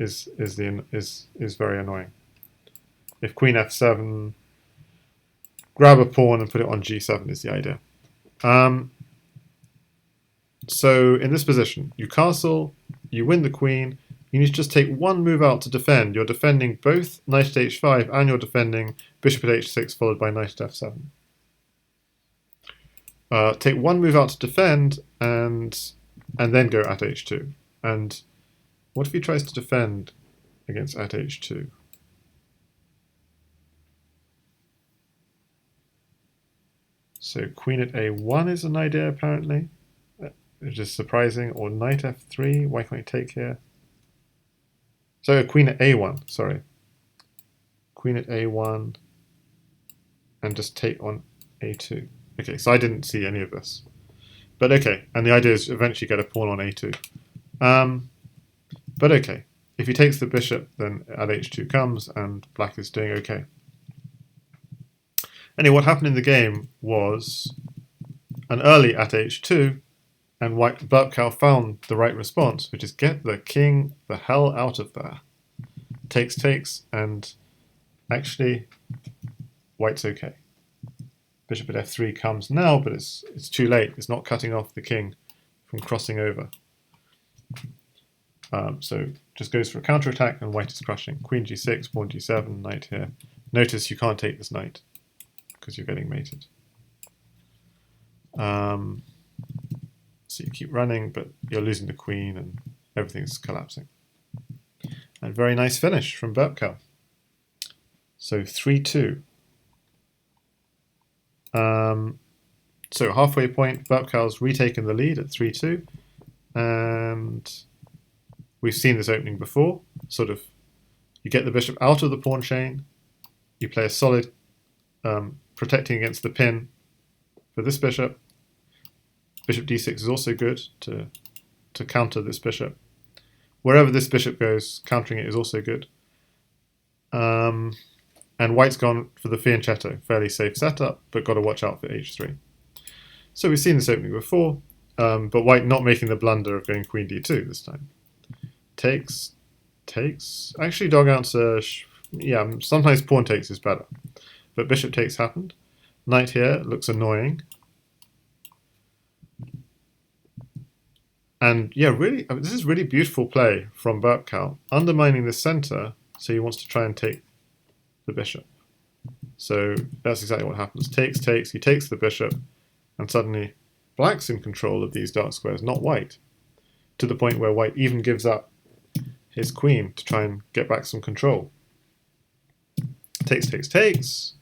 is very annoying. If queen f7, grab a pawn and put it on g7 is the idea. So in this position, you castle, you win the queen. You need to just take one move out to defend. You're defending both knight at h5 and you're defending bishop at h6 followed by knight at f7. Take one move out to defend and then go at h2. And what if he tries to defend against at h2? So queen at a1 is an idea apparently, which is surprising. Or knight f3, why can't he take here? So queen at a1, sorry. Queen at a1, and just take on a2. Okay, so I didn't see any of this. But okay, and the idea is eventually get a pawn on a2. But okay, if he takes the bishop, then at h2 comes, and black is doing okay. Anyway, what happened in the game was an early at h2, and burpcow found the right response, which is get the king the hell out of there. Takes, and actually, white's okay. Bishop at f3 comes now, but it's too late. It's not cutting off the king from crossing over. So just goes for a counterattack, and white is crushing. Queen g6, pawn g7, knight here. Notice you can't take this knight because you're getting mated. So you keep running, but you're losing the queen, and everything's collapsing. And very nice finish from burpcow. So 3-2. So halfway point, burpcow's retaken the lead at 3-2, and we've seen this opening before. Sort of, you get the bishop out of the pawn chain, you play a solid protecting against the pin for this bishop. Bishop d6 is also good to counter this bishop. Wherever this bishop goes, countering it is also good. And white's gone for the fianchetto, fairly safe setup, but got to watch out for h3. So we've seen this opening before, but white not making the blunder of going queen d2 this time. Takes. Actually, dog answer, yeah, sometimes pawn takes is better. But bishop takes happened. Knight here looks annoying. And yeah, really, this is really beautiful play from burpcow, undermining the center, so he wants to try and take the bishop. So that's exactly what happens. Takes, he takes the bishop, and suddenly black's in control of these dark squares, not white, to the point where white even gives up his queen to try and get back some control. Takes,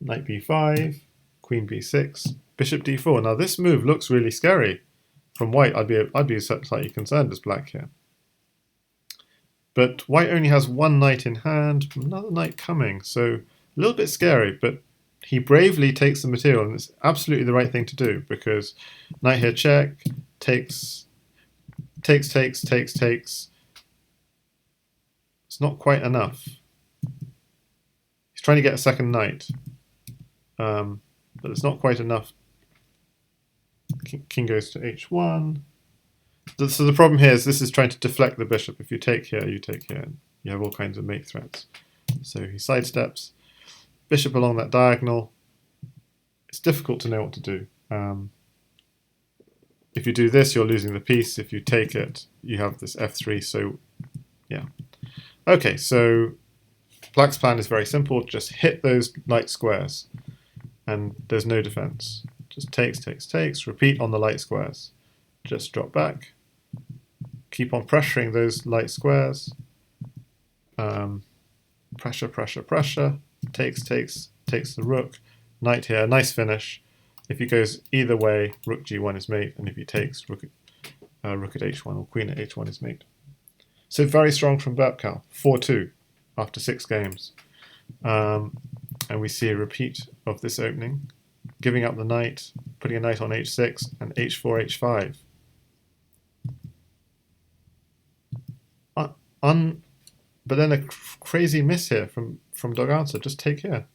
knight b5, queen b6, bishop d4. Now this move looks really scary from white. I'd be slightly concerned as black here. But white only has one knight in hand, another knight coming, so a little bit scary, but he bravely takes the material, and it's absolutely the right thing to do, because knight here check, takes. It's not quite enough. He's trying to get a second knight, but it's not quite enough. King goes to h1. So the problem here is this is trying to deflect the bishop. If you take here, you take here. You have all kinds of mate threats. So he sidesteps. Bishop along that diagonal. It's difficult to know what to do. If you do this, you're losing the piece. If you take it, you have this f3. So, yeah. Okay, so black's plan is very simple. Just hit those light squares, and there's no defense. Just takes. Repeat on the light squares. Just drop back. Keep on pressuring those light squares. Pressure. Takes the rook. Knight here, nice finish. If he goes either way, rook g1 is mate, and if he takes, rook at h1 or queen at h1 is mate. So very strong from burpcow, 4-2 after 6 games. And we see a repeat of this opening, giving up the knight, putting a knight on h6, and h4, h5. But then a crazy miss here from dog answer. Just take here.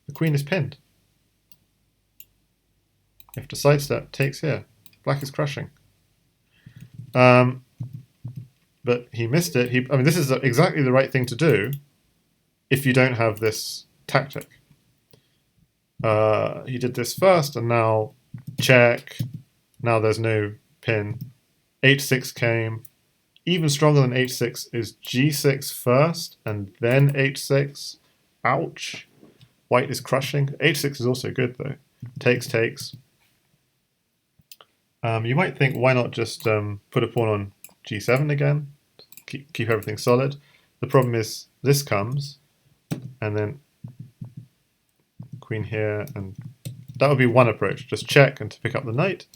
The queen is pinned. You have to sidestep. Takes here. Black is crushing. But he missed it. I mean, this is exactly the right thing to do if you don't have this tactic. He did this first, and now check. Now there's no pin. h6 came. Even stronger than h6 is g6 first, and then h6. Ouch. White is crushing. h6 is also good, though. Takes. You might think, why not just put a pawn on g7 again? Keep everything solid. The problem is this comes, and then queen here, and that would be one approach. Just check and to pick up the knight.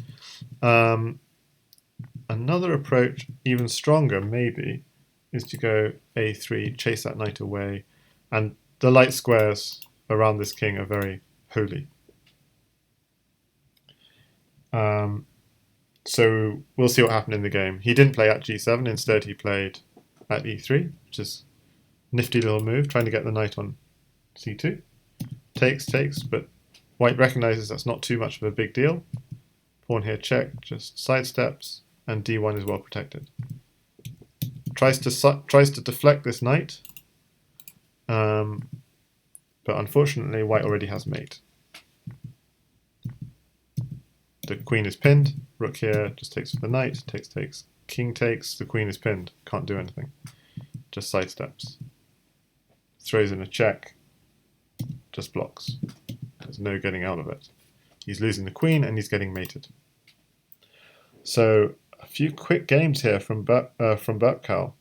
Another approach, even stronger maybe, is to go a3, chase that knight away, and the light squares around this king are very holy. So we'll see what happened in the game. He didn't play at g7, instead he played at e3, which is a nifty little move, trying to get the knight on c2. Takes, but white recognises that's not too much of a big deal. Pawn here check, just sidesteps, and d1 is well protected. Tries to deflect this knight, but unfortunately white already has mate. The queen is pinned, rook here just takes with the knight, takes, king takes, the queen is pinned, can't do anything, just sidesteps. Throws in a check, just blocks. There's no getting out of it. He's losing the queen and he's getting mated. So a few quick games here from burpcow.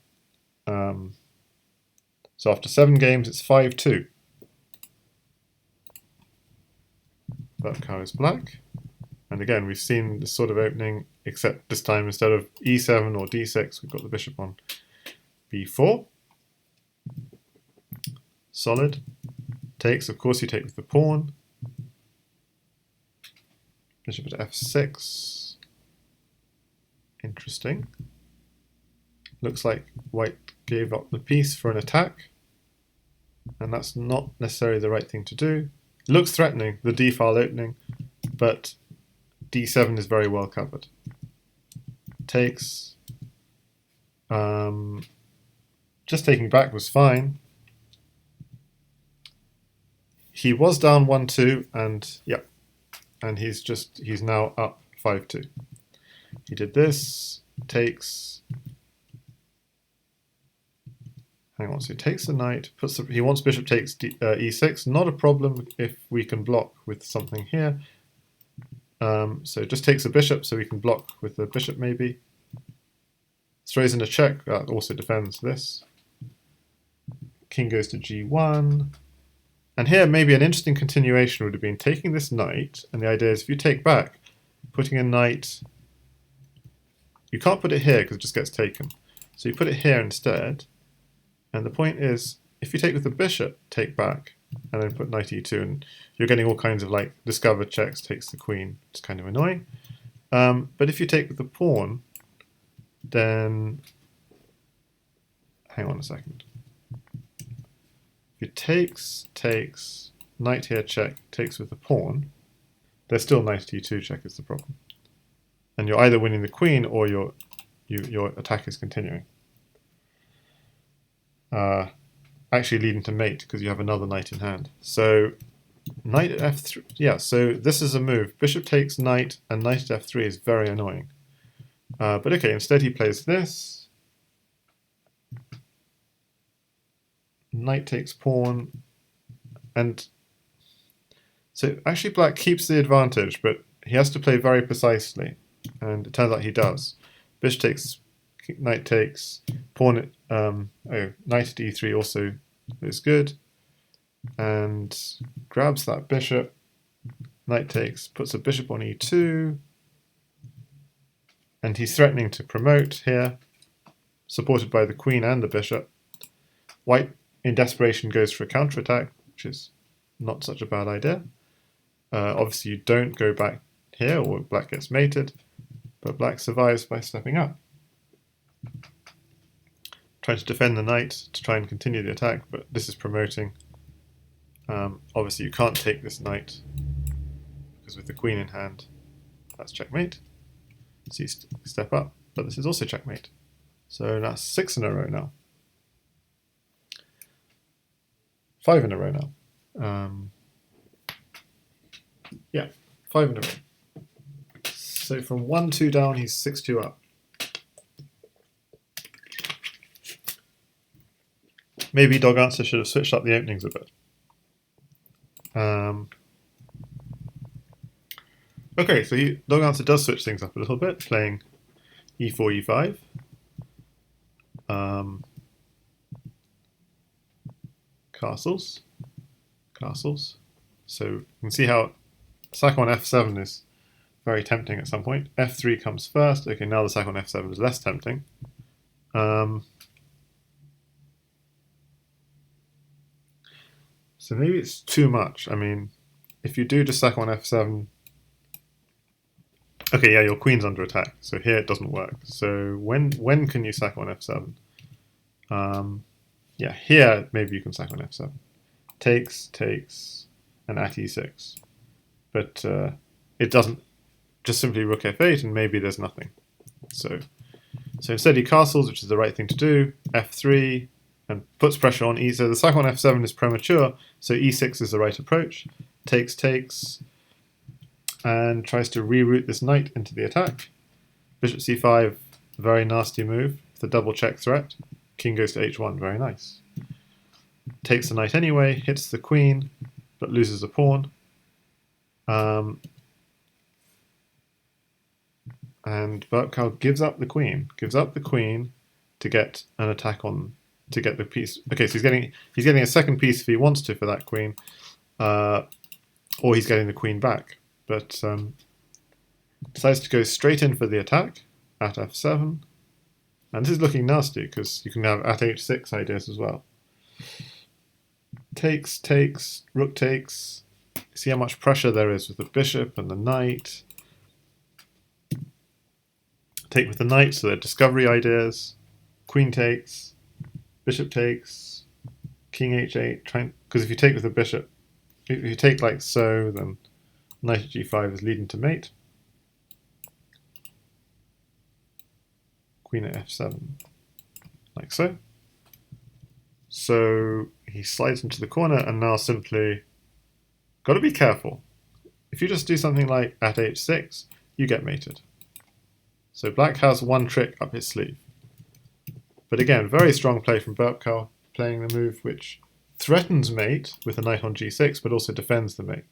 So after 7 games, it's 5-2. Burpcow is black. And again, we've seen this sort of opening, except this time instead of e7 or d6, we've got the bishop on b4. Solid. Takes, of course you take with the pawn. Bishop at f6. Interesting. Looks like white gave up the piece for an attack, and that's not necessarily the right thing to do. Looks threatening, the d-file opening, but d7 is very well covered. Takes. Just taking back was fine. He was down 1-2, and yeah, and he's now up 5-2. He did this, takes. Hang on, so he takes the knight, he wants bishop takes e6. Not a problem if we can block with something here. So just takes a bishop, so we can block with the bishop maybe. Throws in a check, that also defends this. King goes to g1. And here maybe an interesting continuation would have been taking this knight, and the idea is if you take back, putting a knight, you can't put it here because it just gets taken. So you put it here instead, and the point is, if you take with the bishop, take back, and then put knight e2, and you're getting all kinds of like discover checks, takes the queen, it's kind of annoying. But if you take with the pawn, then, hang on a second. If it takes, knight here check, takes with the pawn, there's still knight e2 check is the problem. And you're either winning the queen or your attack is continuing. Actually leading to mate because you have another knight in hand. So knight at f3, yeah, so this is a move. Bishop takes knight and knight at f3 is very annoying. But okay, instead he plays this. Knight takes pawn, and so actually black keeps the advantage, but he has to play very precisely, and it turns out he does. Bishop takes, knight takes, pawn, knight at e3 also is good, and grabs that bishop, knight takes, puts a bishop on e2, and he's threatening to promote here, supported by the queen and the bishop. White, in desperation, goes for a counterattack, which is not such a bad idea. Obviously, you don't go back here, or black gets mated, but black survives by stepping up. Trying to defend the knight to try and continue the attack, but this is promoting. Obviously, you can't take this knight, because with the queen in hand, that's checkmate. So you step up, but this is also checkmate. So that's 6 in a row now. 5 in a row now. Yeah, 5 in a row. So from 1-2 down, he's 6-2 up. Maybe doganswer should have switched up the openings a bit. Okay, so doganswer does switch things up a little bit, playing e4, e5. Castles. So you can see how sack on f7 is very tempting at some point. f3 comes first. Okay, now the sack on f7 is less tempting. So So maybe it's too much. I mean, if you do just sack on f7... Okay, yeah, your queen's under attack, so here it doesn't work. So when can you sack on f7? Yeah, here maybe you can sack on f7. Takes, and at e6. But it doesn't, just simply rook f8 and maybe there's nothing. So instead he castles, which is the right thing to do, f3, and puts pressure on e. So the sack on f7 is premature, so e6 is the right approach. Takes, and tries to reroute this knight into the attack. Bishop c5, very nasty move, the double check threat. King goes to h1, very nice. Takes the knight anyway, hits the queen, but loses a pawn. And burpcow gives up the queen to get an attack on, to get the piece. Okay, so he's getting a second piece if he wants to for that queen, or he's getting the queen back. But decides to go straight in for the attack at f7, and this is looking nasty because you can have at h6 ideas as well. Takes, rook takes. See how much pressure there is with the bishop and the knight. Take with the knight, so they're discovery ideas. Queen takes, bishop takes, king h8. Because if you take with the bishop, if you take like so, then knight at g5 is leading to mate. Queen at f7, like so. So he slides into the corner, and now simply got to be careful. If you just do something like at h6, you get mated. So black has one trick up his sleeve. But again, very strong play from burpcow, playing the move which threatens mate with a knight on g6, but also defends the mate.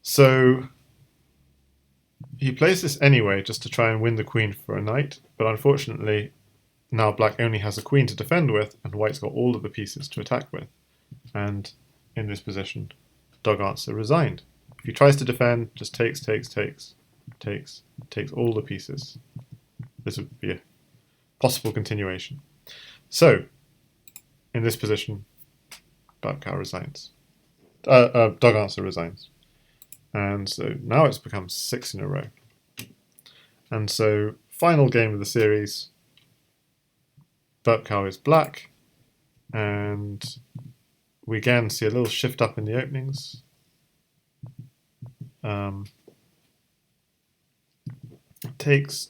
So he plays this anyway just to try and win the queen for a knight, but unfortunately now black only has a queen to defend with, and white's got all of the pieces to attack with. And in this position, doganswer resigned. If he tries to defend, just takes all the pieces. This would be a possible continuation. So, in this position, burpcow resigns. Doganswer resigns. And so now it's become 6 in a row. And so, final game of the series, burpcow is black, and we again see a little shift up in the openings. Takes,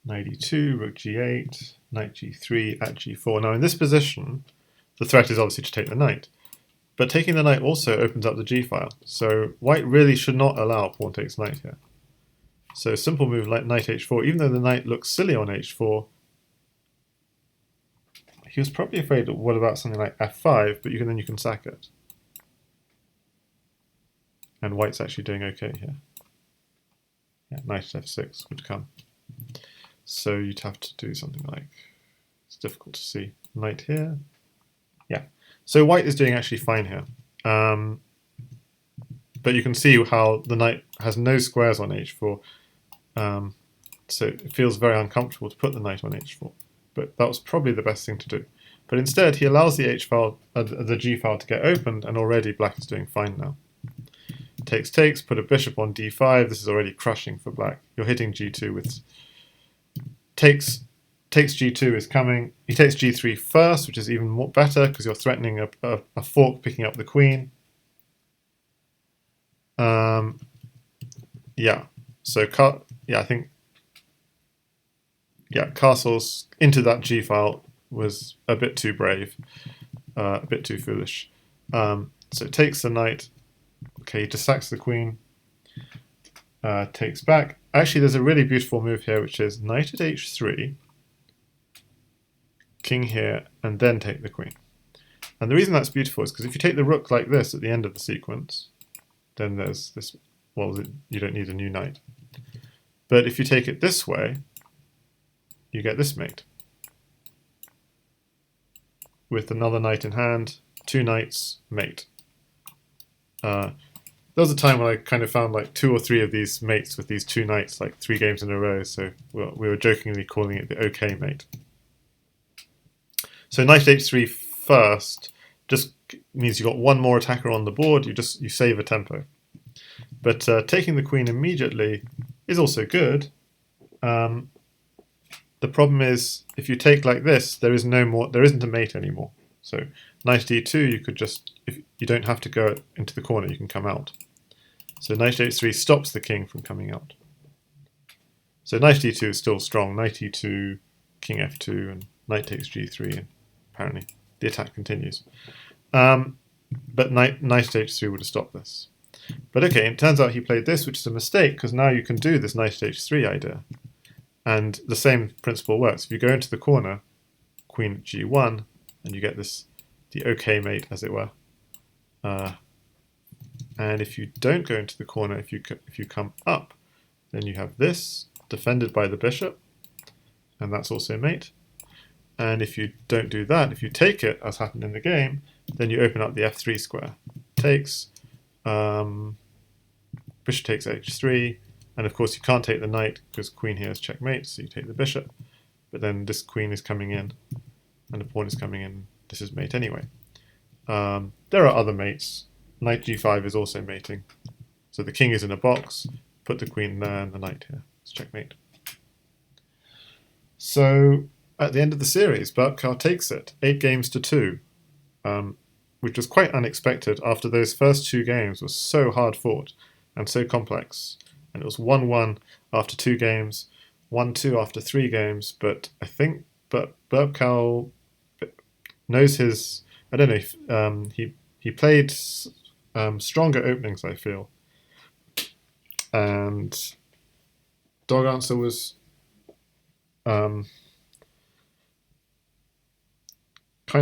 knight e2, rook g8, knight g3, at g4. Now in this position, the threat is obviously to take the knight. But taking the knight also opens up the g-file. So white really should not allow pawn takes knight here. So simple move like knight h4, even though the knight looks silly on h4, he was probably afraid of what about something like f5, but then you can sack it. And white's actually doing okay here. Yeah, knight at f6 would come. So you'd have to do something like, it's difficult to see, knight here. Yeah, so white is doing actually fine here. But you can see how the knight has no squares on h4. So it feels very uncomfortable to put the knight on h4. But that was probably the best thing to do. But instead, he allows the h-file, the g-file to get opened, and already black is doing fine now. Takes, put a bishop on d5. This is already crushing for black. You're hitting g2 with... Takes g2 is coming. He takes g3 first, which is even more better, because you're threatening a fork picking up the queen. Yeah, so I think... Yeah, castles into that g-file was a bit too brave, a bit too foolish. So it takes the knight. Okay, he just sacks the queen. Takes back. Actually, there's a really beautiful move here, which is knight at h3, king here, and then take the queen. And the reason that's beautiful is because if you take the rook like this at the end of the sequence, then there's this, well, you don't need a new knight. But if you take it this way, you get this mate. With another knight in hand, 2 knights, mate. There was a time when I kind of found like 2 or 3 of these mates with these 2 knights, like 3 games in a row, so we were jokingly calling it the OK mate. So knight h3 first just means you got one more attacker on the board. You save a tempo. But taking the queen immediately is also good. The problem is if you take like this, there isn't a mate anymore. So knight d2, you could just, if you don't have to go into the corner, you can come out. So knight h3 stops the king from coming out. So knight d2 is still strong. Knight e2, king f2, and knight takes g3, and apparently the attack continues. But knight h3 would have stopped this. But okay, it turns out he played this, which is a mistake, because now you can do this knight h3 idea. And the same principle works. If you go into the corner, queen g1, and you get the okay mate, as it were. And if you don't go into the corner, if you come up, then you have this, defended by the bishop, and that's also mate. And if you don't do that, if you take it, as happened in the game, then you open up the f3 square. Takes, bishop takes h3, and of course you can't take the knight because queen here is checkmate, so you take the bishop. But then this queen is coming in, and the pawn is coming in. This is mate anyway. There are other mates. Knight g5 is also mating. So the king is in a box, put the queen there and the knight here. It's checkmate. So at the end of the series, burpcow takes it, 8-2, which was quite unexpected after those first 2 games were so hard fought and so complex. And it was 1-1 after 2 games, 1-2 after 3 games, but I think burpcow knows his, I don't know, he played stronger openings, I feel. And doganswer was kind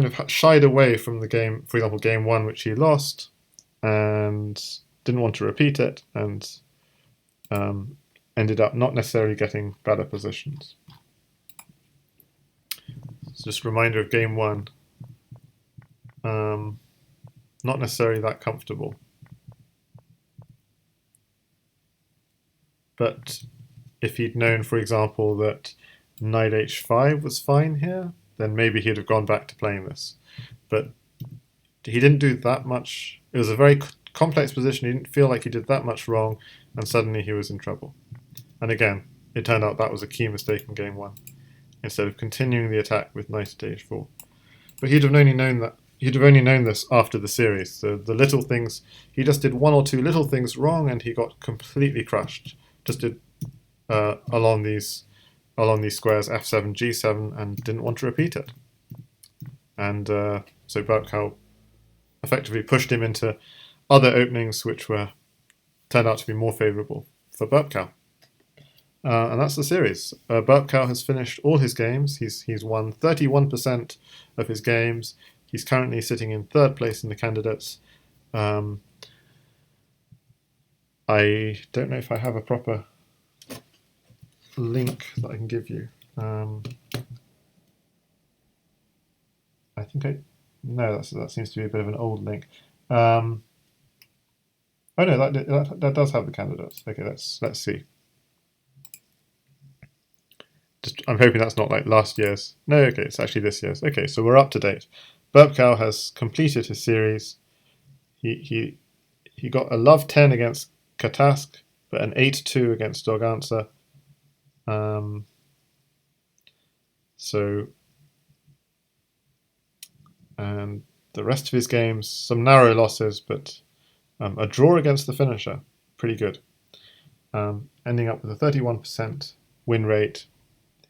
of shied away from the game, for example, game 1, which he lost, and didn't want to repeat it, and ended up not necessarily getting better positions. So just a reminder of game 1. Not necessarily that comfortable. But if he'd known, for example, that knight h5 was fine here, then maybe he'd have gone back to playing this. But he didn't do that much. It was a very complex position. He didn't feel like he did that much wrong, and suddenly he was in trouble. And again, it turned out that was a key mistake in game 1, instead of continuing the attack with knight at h4. But he'd have only known this after the series. So the little things, he just did 1 or 2 little things wrong, and he got completely crushed. Just did along these squares f7, g7, and didn't want to repeat it. And so burpcow effectively pushed him into other openings which turned out to be more favourable for burpcow. And that's the series. Burpcow has finished all his games. He's won 31% of his games. He's currently sitting in 3rd place in the candidates. I don't know if I have a proper link that I can give you. I think no, that seems to be a bit of an old link. Oh no, that does have the candidates. Okay, let's see. I'm hoping that's not like last year's. No, okay, it's actually this year's. Okay, so we're up to date. burpcow has completed his series. He got a love 10 against Katask, but an 8-2 against doganswer. And the rest of his games, some narrow losses, but a draw against the finisher, pretty good. Ending up with a 31% win rate.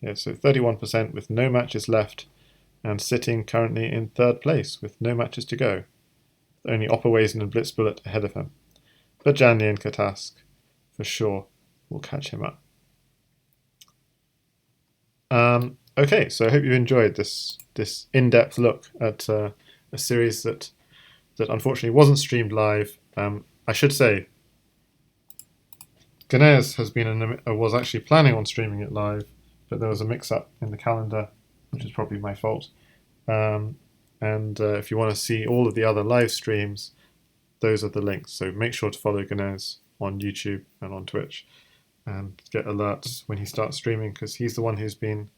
Yeah, so 31% with no matches left, and sitting currently in 3rd place with no matches to go. Only Opperwaisen and Blitzbullet ahead of him. But Janley and Katask, for sure, will catch him up. Okay, so I hope you enjoyed this in-depth look at a series that unfortunately wasn't streamed live. I should say, Ganesh was actually planning on streaming it live, but there was a mix-up in the calendar, which is probably my fault. And if you want to see all of the other live streams, those are the links. So make sure to follow Ganesh on YouTube and on Twitch, and get alerts when he starts streaming, because he's the one who's been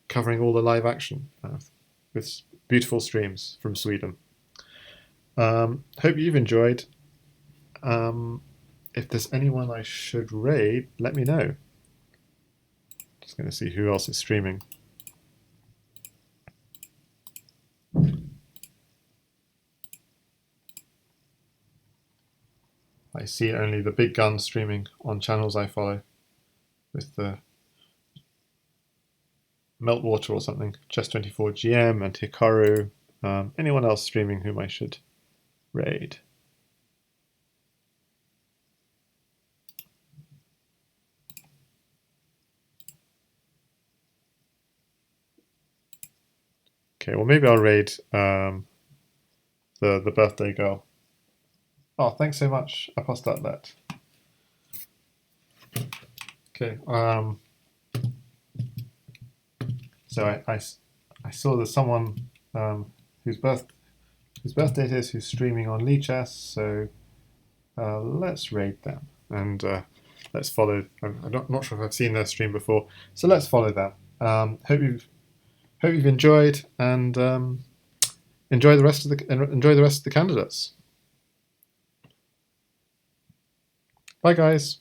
covering all the live action with beautiful streams from Sweden. Hope you've enjoyed. If there's anyone I should raid, let me know. Just going to see who else is streaming. I see only the big guns streaming on channels I follow, with the Meltwater or something, Chess24GM and Hikaru. Anyone else streaming whom I should raid? Okay, well maybe I'll raid the birthday girl. Oh, thanks so much, Apostatlet. Okay, so I saw there's someone whose birthday it is who's streaming on Lichess, so let's raid them and let's follow. I'm not sure if I've seen their stream before, so let's follow them. Hope you've enjoyed, and enjoy the rest of the candidates. Bye, guys.